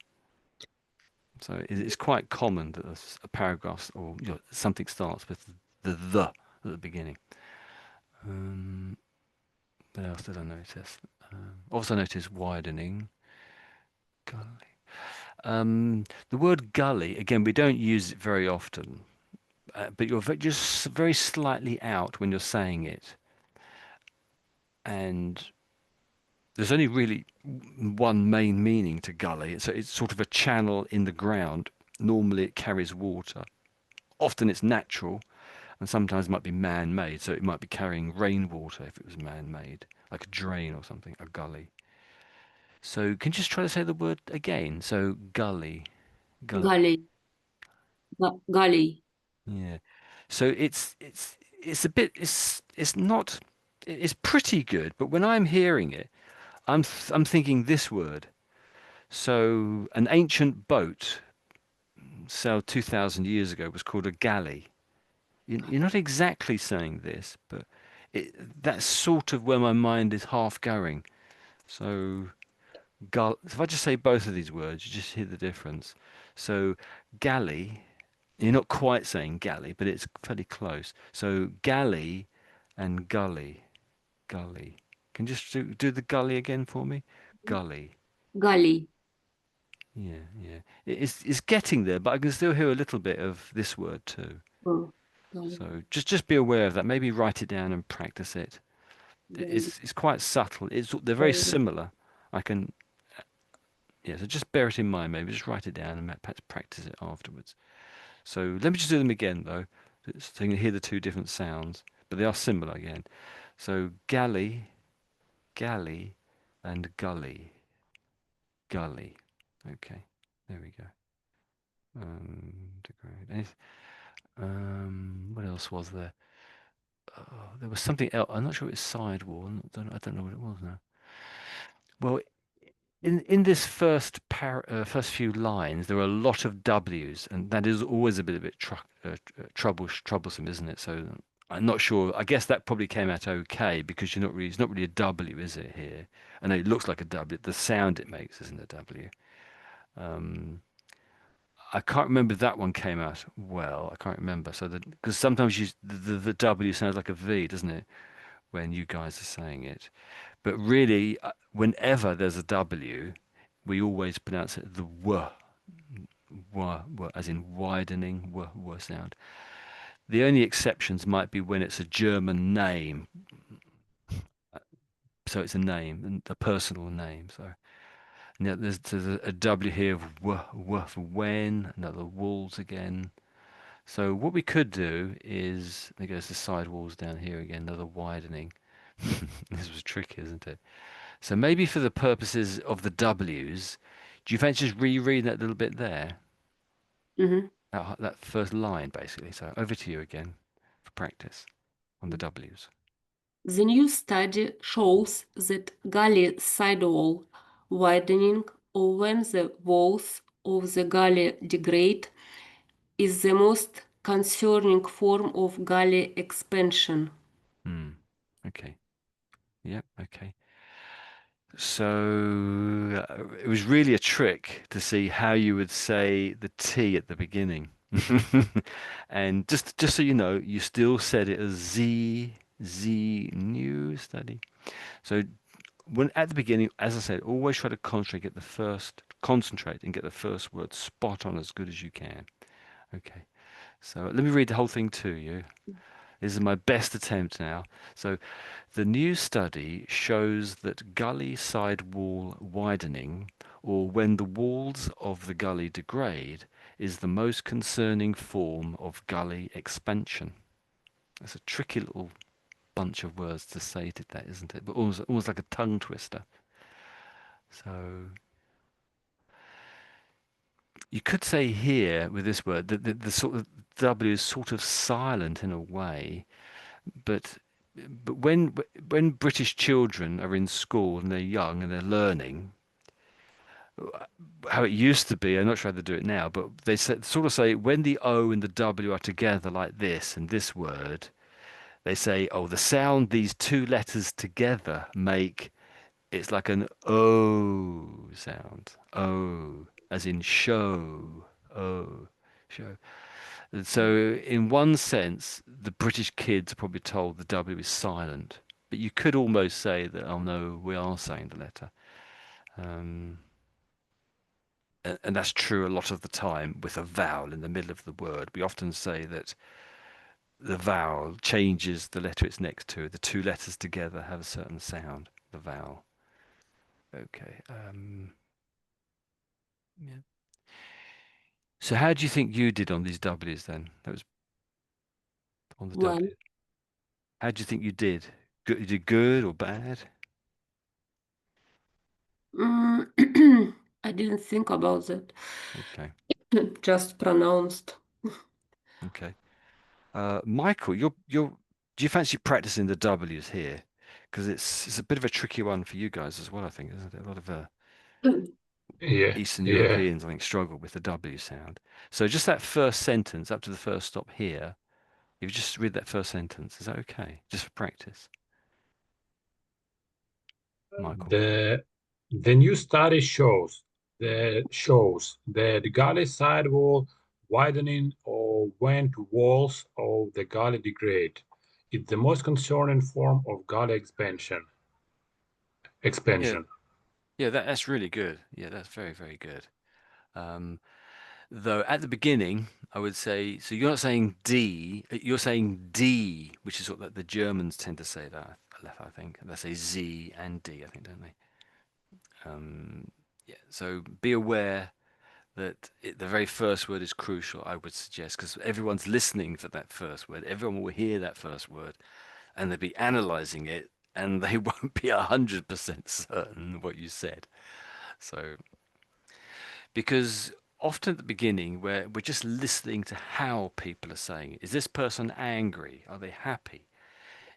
So it's quite common that a paragraph or something starts with the at the beginning. What else did I notice? Also notice widening. Gully. The word gully, again, we don't use it very often, but you're just very slightly out when you're saying it. And there's only really one main meaning to gully. It's sort of a channel in the ground. Normally it carries water. Often it's natural, and sometimes it might be man-made. So it might be carrying rainwater if it was man-made, like a drain or something, a gully. So can you just try to say the word again? So gully, gully. Gully. Gully. Yeah. So it's a bit it's not it's pretty good, but when I'm hearing it, I'm thinking this word. So an ancient boat sailed 2,000 years ago was called a galley. You're not exactly saying this, but that's sort of where my mind is half going. So if I just say both of these words, you just hear the difference. So galley, you're not quite saying galley, but it's fairly close. So galley and gully, gully. Can you just do the gully again for me? Gully. Gully. Yeah, yeah. It's getting there, but I can still hear a little bit of this word too. Oh, gully. So just be aware of that. Maybe write it down and practice it. It's quite subtle. They're very similar. I can Yeah. So just bear it in mind. Maybe just write it down and perhaps practice it afterwards. So let me just do them again though, so you can hear the two different sounds, but they are similar again. So galley, galley, and gully, gully. Okay, there we go. Degrade. What else was there? There was something else. I'm not sure it was sidewall. I don't know what it was now. Well, in this first few lines, there are a lot of W's, and that is always a bit troublesome, isn't it? So I'm not sure. I guess that probably came out okay because it's not really a W, is it here? I know it looks like a W. The sound it makes isn't a W. I can't remember if that one came out well. I can't remember. So because sometimes the W sounds like a V, doesn't it, when you guys are saying it? But really, whenever there's a W, we always pronounce it the W, as in widening, W sound. The only exceptions might be when it's a German name. So it's a name, a personal name. So yeah, there's a W here of W for when, another walls again. So what we could do is, there goes the side walls down here again, another widening. This was tricky, isn't it? So maybe for the purposes of the W's, do you fancy just rereading that little bit there? Mm-hmm. That first line, basically. So over to you again for practice on the W's. The new study shows that gully sidewall widening, or when the walls of the gully degrade, is the most concerning form of galley expansion. Okay. Yep. Okay. So it was really a trick to see how you would say the T at the beginning. And just so you know, you still said it as new study. So when at the beginning, as I said, always try to concentrate and get the first word spot on as good as you can. Okay. So let me read the whole thing to you. This is my best attempt now. So the new study shows that gully side wall widening, or when the walls of the gully degrade, is the most concerning form of gully expansion. That's a tricky little bunch of words to say to that, isn't it? But almost like a tongue twister. So you could say here with this word that the sort of W is sort of silent in a way, but when British children are in school and they're young and they're learning, how it used to be, I'm not sure how they do it now, but they sort of say when the O and the W are together like this in this word, they say, oh, the sound these two letters together make, it's like an O sound. O, as in show. O, show. And so, in one sense, the British kids are probably told the W is silent. But you could almost say that, oh no, we are saying the letter. Um, and that's true a lot of the time with a vowel in the middle of the word. We often say that the vowel changes the letter it's next to. The two letters together have a certain sound, the vowel. Okay. Yeah. So how do you think you did on these W's then? That was on the Well, W. How do you think you did? Good, you did good or bad? I didn't think about that. Okay. Just pronounced. Okay. Michael, do you fancy practicing the W's here? Because it's a bit of a tricky one for you guys as well, I think, isn't it? A lot of Yeah, Eastern yeah. Europeans, I think, struggle with the W sound. So just that first sentence up to the first stop here, if you just read that first sentence, is that okay? Just for practice, Michael. The new study shows that the galley sidewall widening or when two walls of the galley degrade. It's the most concerning form of galley expansion. Yeah, Expansion. yeah, that's really good. Yeah, that's very, very good. Um, though at the beginning, I would say, so you're not saying D, you're saying D, which is what the Germans tend to say that, I think. They say Z and D, I think, don't they? Yeah, so be aware that the very first word is crucial, I would suggest, because everyone's listening for that first word. Everyone will hear that first word and they'll be analyzing it and they won't be 100% certain what you said. So, because often at the beginning, we're just listening to how people are saying it. Is this person angry? Are they happy?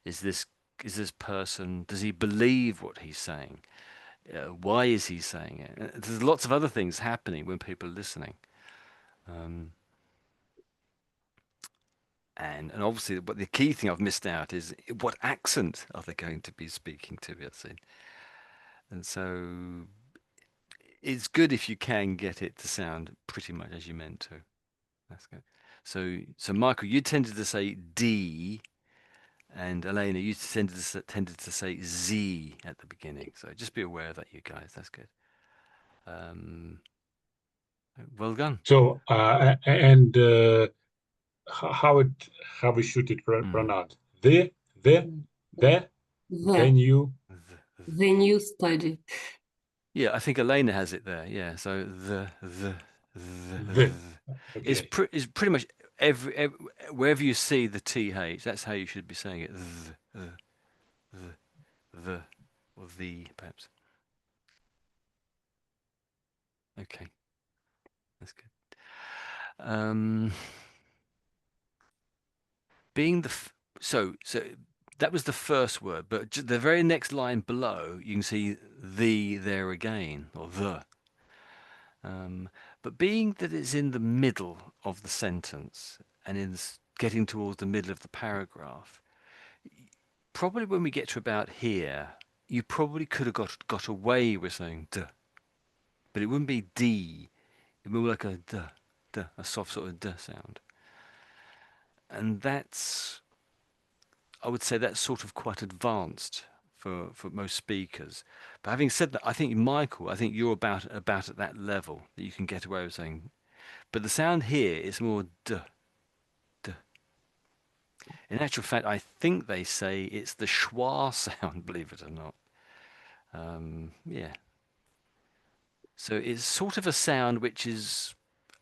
Is this person, does he believe what he's saying? Why is he saying it? There's lots of other things happening when people are listening. Um, and obviously, but the key thing I've missed out is what accent are they going to be speaking to us in? And so it's good if you can get it to sound pretty much as you meant to. That's good. So Michael, you tended to say D, and Elena, you tended to say Z at the beginning. So just be aware of that, you guys. That's good. Um, well done. So and how it how we should it Mm. pronounce the the The, then you the new study. Yeah, I think Elena has it there. Yeah, so the the is okay. pretty much every wherever you see the th, that's how you should be saying it. The or the perhaps. Okay, that's good. Um, being so that was the first word, but the very next line below, you can see the there again or the. But being that it's in the middle of the sentence, and getting towards the middle of the paragraph, probably when we get to about here, you probably could have got away with saying d, but it wouldn't be d. It would be like a d, d, a soft sort of d sound. And I would say that's sort of quite advanced for most speakers. But having said that, I think Michael, I think you're about at that level that you can get away with saying. But the sound here is more d, d. In actual fact, I think they say it's the schwa sound, believe it or not. Yeah. So it's sort of a sound which is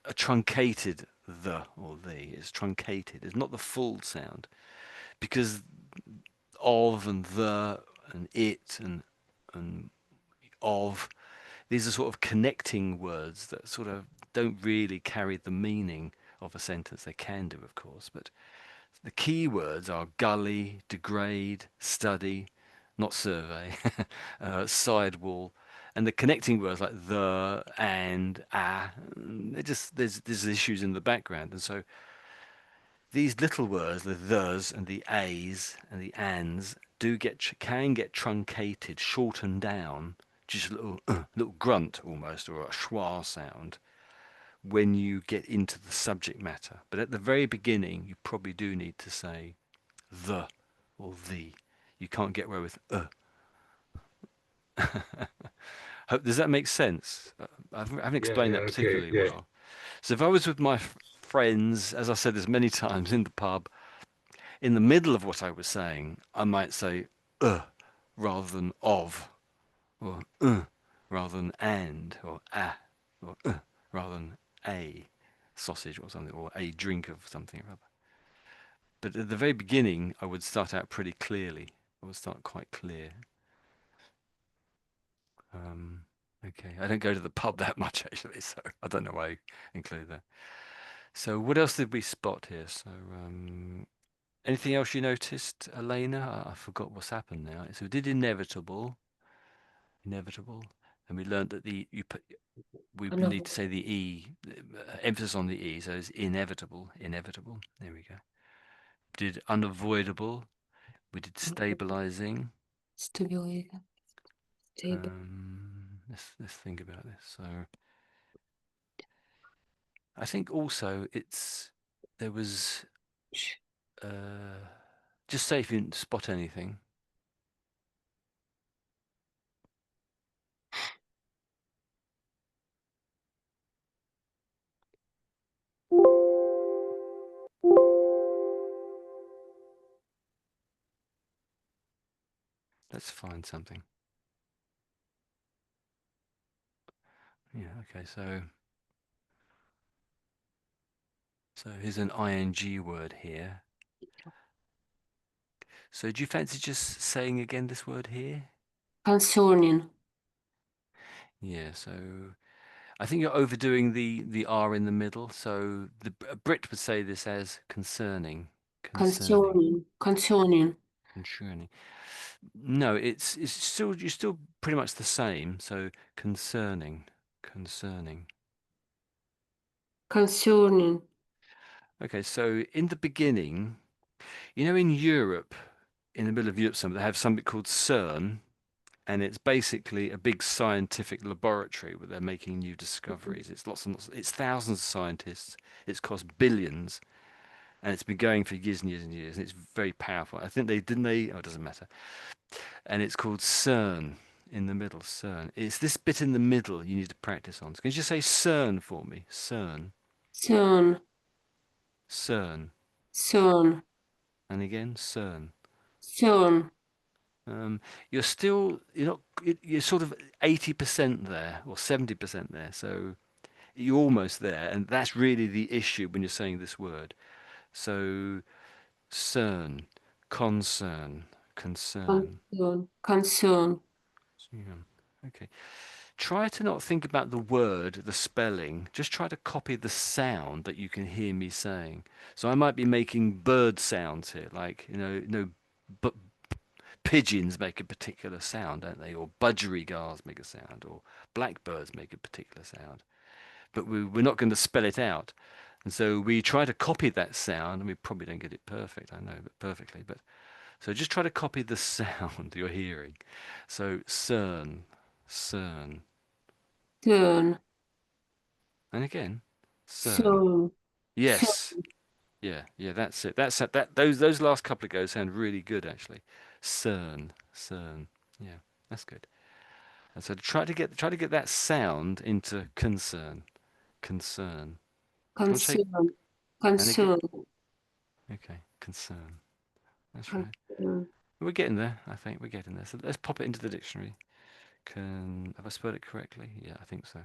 a truncated the or the. It's truncated. It's not the full sound because of and the and it and of, these are sort of connecting words that sort of don't really carry the meaning of a sentence. They can do, of course, but the key words are gully, degrade, study, not survey, sidewall, and the connecting words like the and they just there's issues in the background, and so these little words, the thes and the a's and the ands, can get truncated, shortened down, just a little grunt almost, or a schwa sound when you get into the subject matter. But at the very beginning, you probably do need to say the or the. You can't get away with Does that make sense? I haven't explained that Okay, particularly yeah. well. So if I was with my friends, as I said this many times in the pub, in the middle of what I was saying, I might say rather than of, or rather than and, or or rather than a sausage or something, or a drink of something or other. But at the very beginning, I would start out pretty clearly. I would start quite clear. Okay, I don't go to the pub that much actually, so I don't know why I include that. So what else did we spot here? So anything else you noticed, Elena? I forgot what's happened now. So we did inevitable, and we learned that we need to say the e, emphasis on the e. So it's inevitable. There we go. Did unavoidable. We did stabilizing. Stability. Stable. Let's think about this. So I think also there was just say if you didn't spot anything. Let's find something. Yeah, okay, so here's an ing word here. So do you fancy just saying again this word here? Concerning. Yeah, so I think you're overdoing the R in the middle. So a Brit would say this as concerning. Concerning. Concerning. Concerning. No, it's still, you're still pretty much the same. So concerning. Concerning. Okay, so in the beginning, in Europe, in the middle of Europe, they have something called CERN, and it's basically a big scientific laboratory where they're making new discoveries. It's lots and lots, it's thousands of scientists. It's cost billions, and it's been going for years and years and years. And it's very powerful. I think oh, it doesn't matter. And it's called CERN in the middle. CERN. It's this bit in the middle you need to practice on. Can you just say CERN for me? CERN. CERN. CERN. CERN. And again, CERN. CERN. You're sort of 80% there or 70% there. So you're almost there. And that's really the issue when you're saying this word. So CERN, concern, concern. Concern. Concern. Yeah. Okay. Try to not think about the word, the spelling. Just try to copy the sound that you can hear me saying. So I might be making bird sounds here, like, but pigeons make a particular sound, don't they? Or budgerigars make a sound, or blackbirds make a particular sound. But we're not going to spell it out. And so we try to copy that sound, and we probably don't get it perfect, I know, but perfectly. But so just try to copy the sound you're hearing. So cern, cern, turn, and again, cern. turn, turn, Yes, yeah, that's it. Those last couple of goes sound really good actually. Cern, cern. Yeah, that's good. And so try to get that sound into concern, concern. Do you want to say concern, and again? concern, Okay, concern. That's right. concern, We're getting there. I think we're getting there. So let's pop it into the dictionary. Have I spelled it correctly? Yeah, I think so.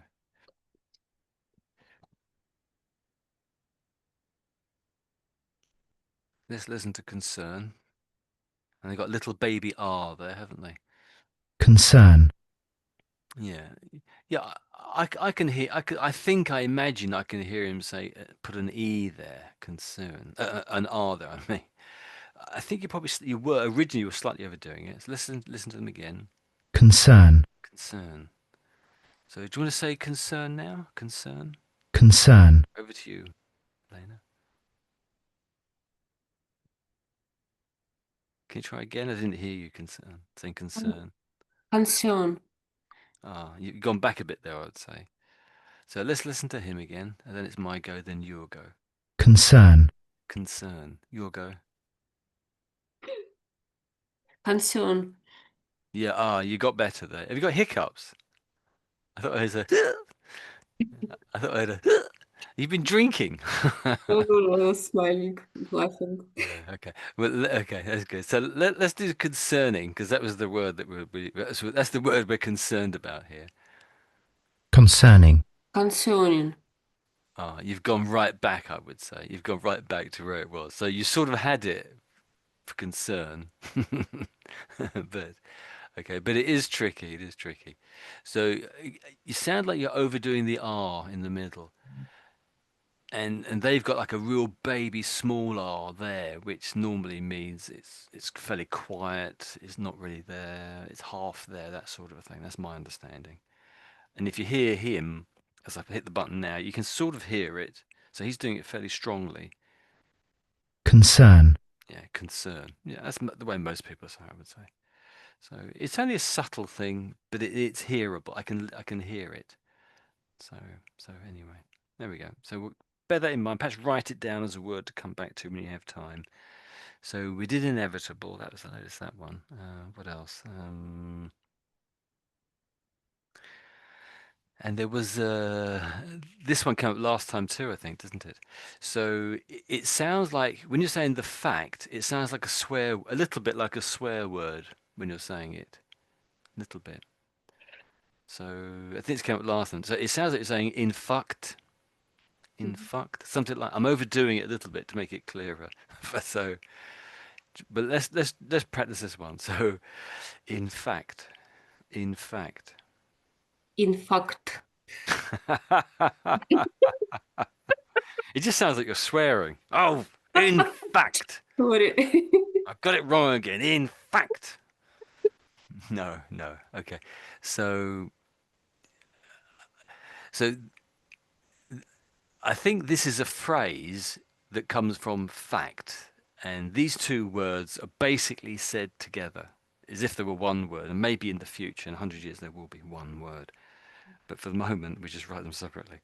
Let's listen to concern. And they've got little baby R there, haven't they? concern, Yeah, yeah. I can hear. I think. I imagine. I can hear him say, put an E there. Concern. An R there. I mean. I think you were originally you were slightly overdoing it. So listen to them again. concern, Concern. So do you want to say concern now? Concern. concern, Over to you, Lena. Can you try again? I didn't hear you. Concern. Saying concern. concern, Ah, you've gone back a bit there, I would say. So let's listen to him again, and then it's my go, then your go. concern, Concern. Your go. concern. Yeah, you got better there. Have you got hiccups? I thought I was a. I thought I had a. You've been drinking. Oh, smiling, laughing. Yeah, okay. Well, okay, that's good. So let's do concerning, because that was the word that that's the word we're concerned about here. concerning, Concerning, Ah, you've gone right back, I would say. You've gone right back to where it was. So you sort of had it for concern. But okay, but it is tricky. It is tricky. So you sound like you're overdoing the R in the middle. And they've got like a real baby small R there, which normally means it's fairly quiet, it's not really there, it's half there, that sort of a thing. That's my understanding. And if you hear him, as I hit the button now, you can sort of hear it. So he's doing it fairly strongly. concern, Yeah, concern. Yeah, that's the way most people say, I would say. So it's only a subtle thing, but it's hearable. I can hear it. So anyway, there we go. So bear that in mind. Perhaps write it down as a word to come back to when you have time. So we did inevitable. That was I noticed that one. What else? And there was this one came up last time too, I think, doesn't it? So it sounds like when you're saying the fact, it sounds like a little bit like a swear word when you're saying it, a little bit. So I think it's came up last time. So it sounds like you're saying in fucked, something like I'm overdoing it a little bit to make it clearer. So, but let's practice this one. So, in fact, in fact. in fact. It just sounds like you're swearing. Oh, in fact. Sorry. I've got it wrong again. In fact. No, no. Okay. So I think this is a phrase that comes from fact, and these two words are basically said together as if they were one word, and maybe in the future, in 100 years, there will be one word. But for the moment, we just write them separately.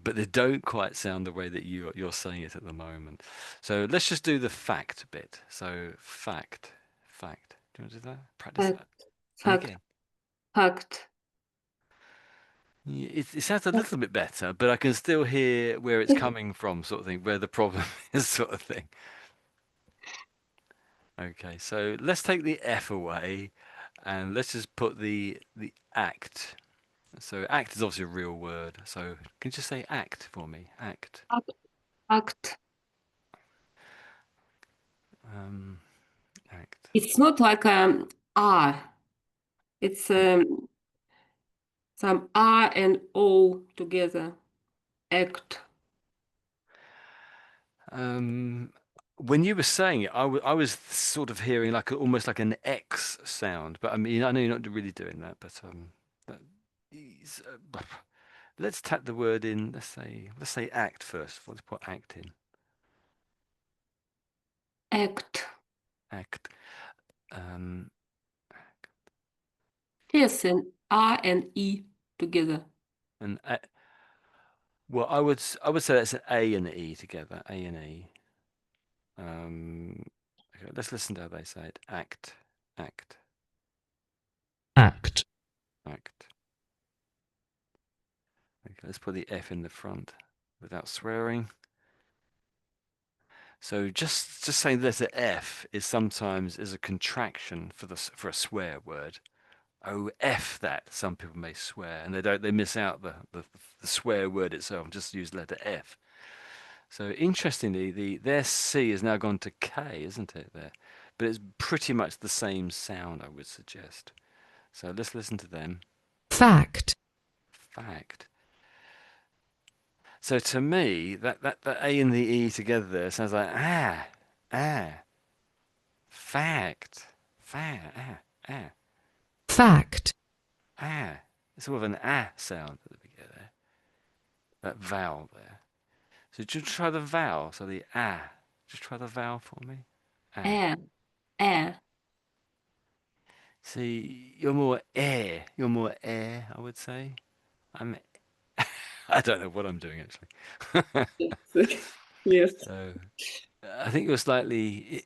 But they don't quite sound the way that you're saying it at the moment. So let's just do the fact bit. So fact, fact. Do you want to do that? Practice Fact, that. And fact, again. fact. It sounds a little bit better, but I can still hear where it's coming from, sort of thing, where the problem is, sort of thing. Okay, so let's take the F away, and let's just put the act. So act is obviously a real word. So can you just say act for me? Act. Act. Act. It's not like R. It's some R and O together. Act. When you were saying it, I was sort of hearing like almost like an X sound, but I mean, I know you're not really doing that, but that is, Let's tap the word in. Let's say act first. Let's put act in. Act. Act. Yes, and A and E together. And well, I would say that's an A and an E together. A and E. Okay, let's listen to how they say it. Act. Act. act, Act. Okay, let's put the F in the front without swearing. So just saying the letter F is sometimes a contraction for a swear word. Oh, F that, some people may swear, and they miss out the swear word itself, just use the letter F. So interestingly, their C has now gone to K, isn't it, there? But it's pretty much the same sound, I would suggest. So let's listen to them. fact, Fact. So to me, that A and the E together there sounds like fact, fact, It's sort of an ah sound at the beginning there. That vowel there. So just try the vowel. So the ah. Just try the vowel for me. Ah. See, you're more air. You're more air, I would say. I'm. I don't know what I'm doing actually. Yes. So I think you're slightly.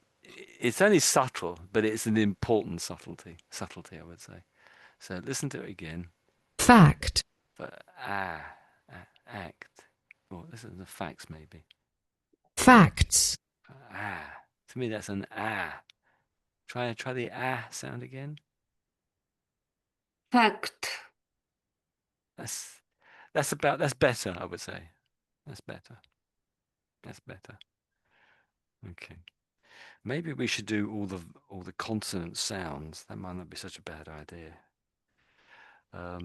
It's only subtle, but it's an important subtlety. Subtlety, I would say. So listen to it again. fact, But act. Well, this is the facts maybe. facts, To me that's an ah. Try the ah sound again. Fact. That's better, I would say. That's better. That's better. Okay. Maybe we should do all the consonant sounds. That might not be such a bad idea. I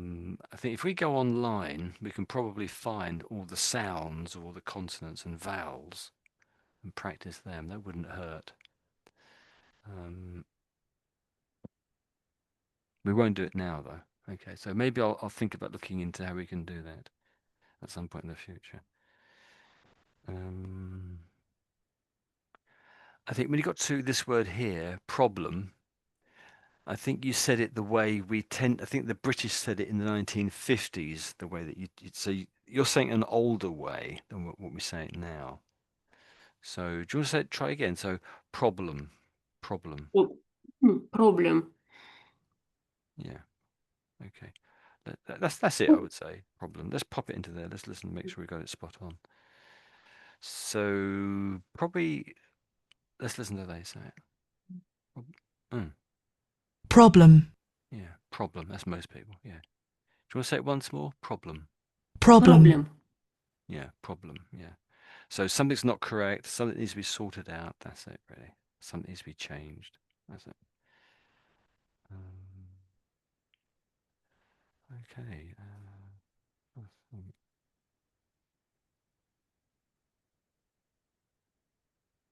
think if we go online, we can probably find all the sounds of all the consonants and vowels and practice them. That wouldn't hurt. We won't do it now, though. Okay, so maybe I'll think about looking into how we can do that at some point in the future. I think when you got to this word here, problem, I think you said it the way I think the British said it in the 1950s, the way that you're saying an older way than what we say it now. So do you want to say it, try again? So problem. Problem. Yeah. Okay. That's it, I would say. Problem. Let's pop it into there. Let's listen, make sure we got it spot on. So probably let's listen to they say it. problem, Yeah, problem. That's most people. Yeah. Do you want to say it once more? Problem. problem, Yeah, problem. Yeah. So something's not correct. Something needs to be sorted out. That's it, really. Something needs to be changed. That's it. Okay.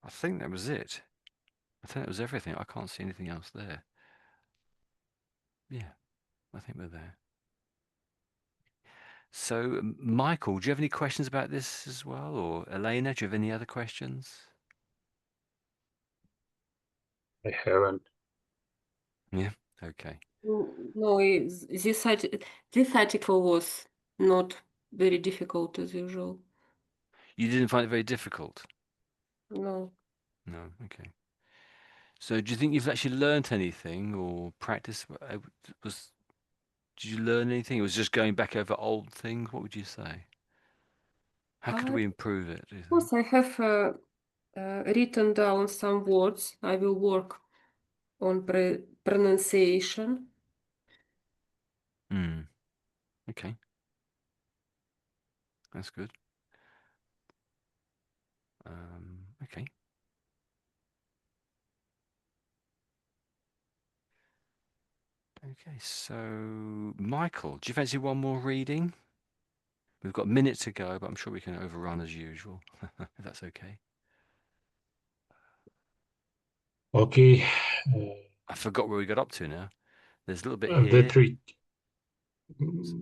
I think that was it. I think that was everything. I can't see anything else there. Yeah, I think we're there. So, Michael, do you have any questions about this as well? Or Elena, do you have any other questions? I haven't. Yeah, okay. No, this article was not very difficult as usual. You didn't find it very difficult? No. No, okay. So do you think you've actually learnt anything or practiced? Did you learn anything? It was just going back over old things? What would you say? How could we improve it, do you Of think? course, I have written down some words. I will work on pronunciation. Okay. That's good. Okay. Okay, so Michael, do you fancy one more reading? We've got a minute to go, but I'm sure we can overrun as usual, if that's okay. Okay. I forgot where we got up to now. There's a little bit The here.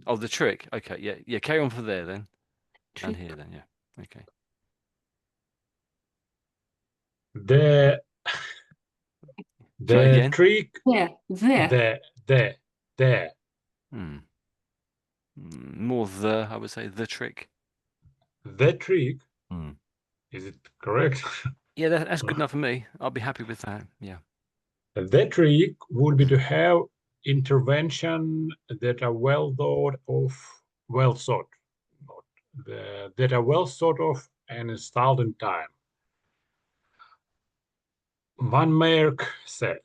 Oh, the trick. Okay, yeah, yeah. Carry on for there then. Down Trick. here then, yeah. Okay. The Try the again. trick The. the More the, I would say, the trick. the trick, Hmm. is it correct? Yeah, that's good enough for me. I'll be happy with that. Yeah. The trick would be to have intervention that are well thought of, well thought, that are well thought of and installed in time. Van Merck said,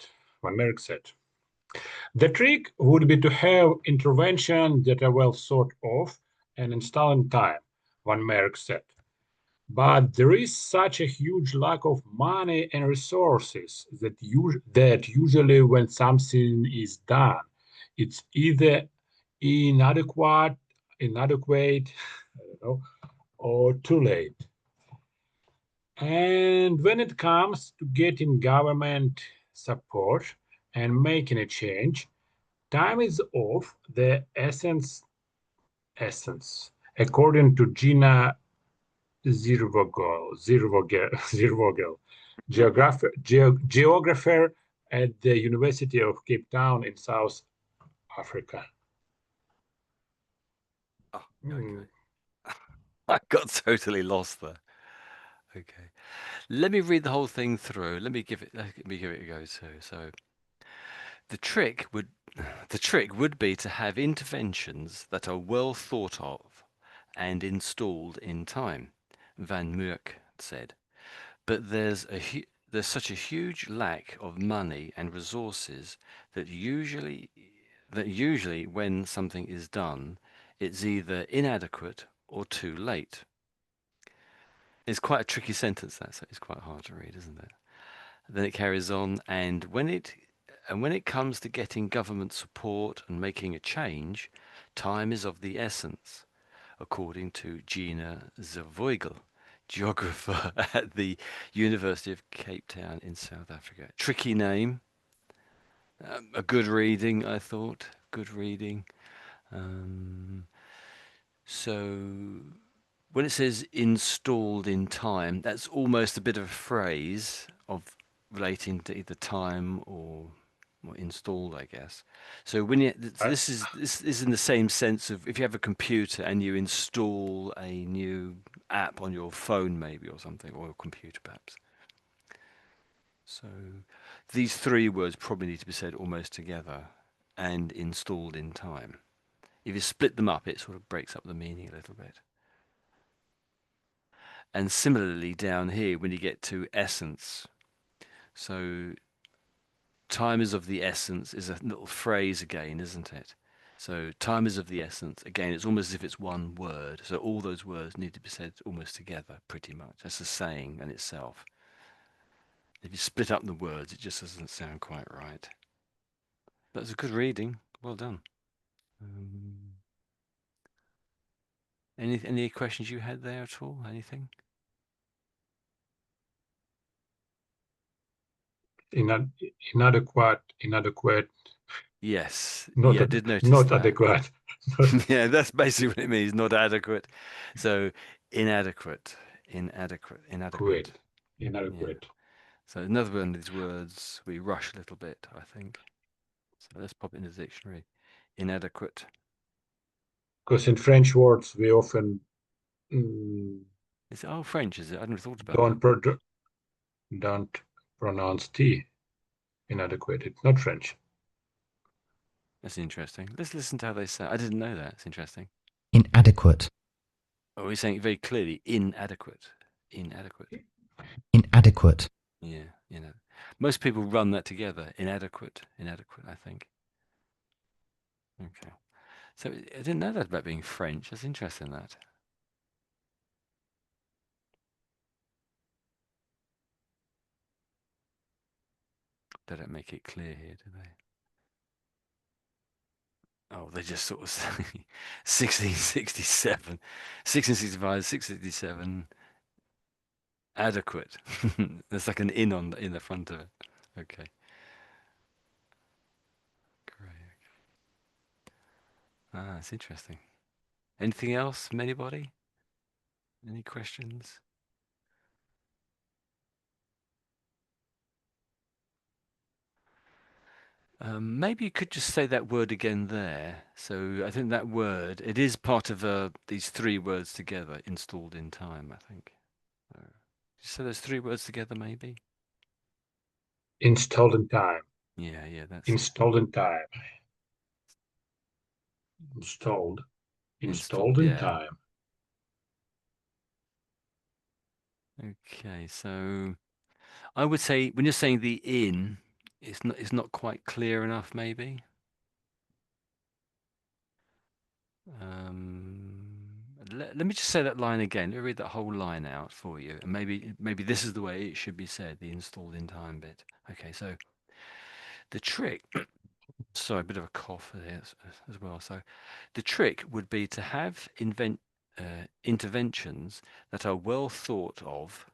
the trick would be to have intervention that are well thought of and installed in time, Van Merck said. But there is such a huge lack of money and resources that usually when something is done, it's either inadequate, I don't know, or too late. And when it comes to getting government support and making a change, time is of the essence, according to Gina Zirvogel, geographer at the University of Cape Town in South Africa. Oh, okay. I got totally lost there. Okay. Let me read the whole thing through. Let me give it a go too. So the trick would be to have interventions that are well thought of and installed in time, Van Mook said. But there's such a huge lack of money and resources that usually when something is done, it's either inadequate or too late. It's quite a tricky sentence, that, so it's quite hard to read, isn't it? Then it carries on, and when it comes to getting government support and making a change, time is of the essence, according to Gina Zervoigel, geographer at the University of Cape Town in South Africa. Tricky name, a good reading, I thought. Good reading. So when it says installed in time, that's almost a bit of a phrase of relating to either time or installed, I guess. So when this is in the same sense of if you have a computer and you install a new app on your phone, maybe, or something, or your computer perhaps. So these three words probably need to be said almost together and installed in time. If you split them up, it sort of breaks up the meaning a little bit. And similarly down here, when you get to essence, so time is of the essence is a little phrase again, isn't it? So time is of the essence. Again, it's almost as if it's one word. So all those words need to be said almost together, pretty much. That's a saying in itself. If you split up the words, it just doesn't sound quite right. But it's a good reading. Well done. Any questions you had there at all? Anything? Inadequate. Yes. Not, Yeah, I did notice not that. adequate. Yeah, that's basically what it means. Not adequate. So inadequate. Inadequate. Inadequate. Yeah. So another one of these words we rush a little bit, I think. So let's pop it in the dictionary. Inadequate. Because in French words, we often Is it French, is it? I never thought about don't pronounce T. Inadequate. It's not French. That's interesting. Let's listen to how they say it. I didn't know that. It's interesting. Inadequate. Oh, we're saying it very clearly. Inadequate. Inadequate. Inadequate. Yeah, most people run that together. Inadequate, I think. Okay. So I didn't know that about being French. That's interesting, that. They don't make it clear here, do they? Oh, they just sort of say 1667, 1665, 1667, adequate. There's like an in in the front of it. Okay. Great. Ah, it's interesting. Anything else from anybody? Any questions? Maybe you could just say that word again there. So I think that word, it is part of these three words together, installed in time, I think. Just say those three words together, maybe? Installed in time. Yeah, that's it. Installed in time. Installed. Installed in yeah. time. Okay, so I would say when you're saying the in, it's not quite clear enough, maybe. Let me just say that line again. Let me read that whole line out for you, and maybe this is the way it should be said, the installed in time bit. Okay, so the trick. Sorry, a bit of a cough there as well. So the trick would be to have interventions that are well thought of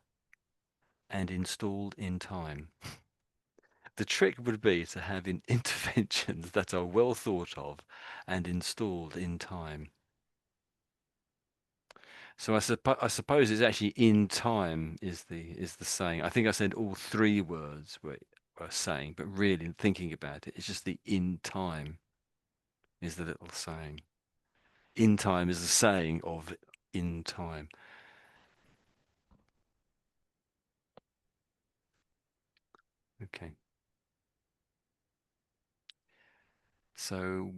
and installed in time. The trick would be to have interventions that are well thought of and installed in time. So I suppose it's actually in time is the saying. I think I said all three words were saying, but really thinking about it, it's just the in time is the little saying. In time is the saying of in time. Okay. So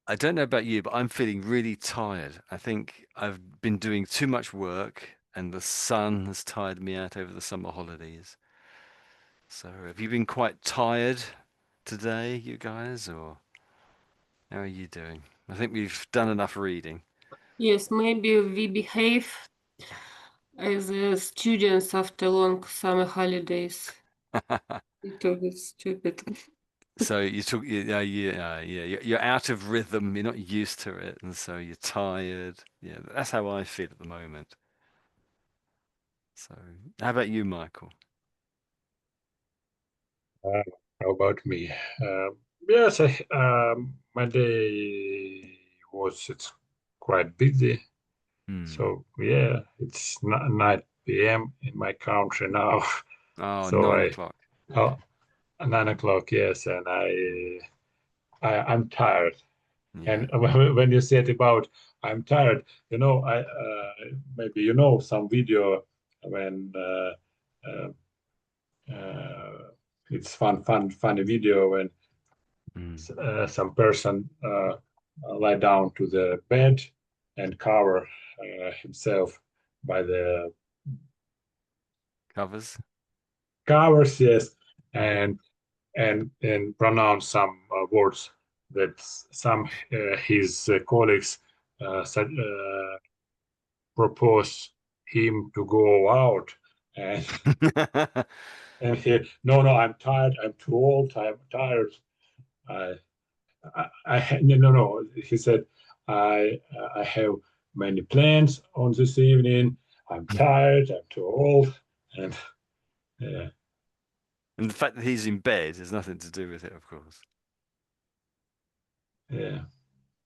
I don't know about you, but I'm feeling really tired. I think I've been doing too much work and the sun has tired me out over the summer holidays. So have you been quite tired today, you guys, or how are you doing? I think we've done enough reading. Yes, maybe we behave as students after long summer holidays. Little bit stupid. So you took, yeah, you're out of rhythm. You're not used to it, and so you're tired. Yeah, that's how I feel at the moment. So, how about you, Michael? How about me? Yes, my day it's quite busy. Hmm. So yeah, it's 9 p.m. in my country now. Oh, So 9 o'clock. oh, 9 o'clock, yes, and I'm tired. Yeah. And when you said about I'm tired, I maybe some video when uh, uh, it's funny video when Mm. some person lie down to the bed and cover himself by the Covers. covers, yes, Mm. and pronounce some words that some his colleagues propose him to go out, and he, no, I'm tired, I'm too old, I'm tired. I, no. He said, I have many plans on this evening. I'm tired, I'm too old, and yeah, And the fact that he's in bed has nothing to do with it, of course. yeah.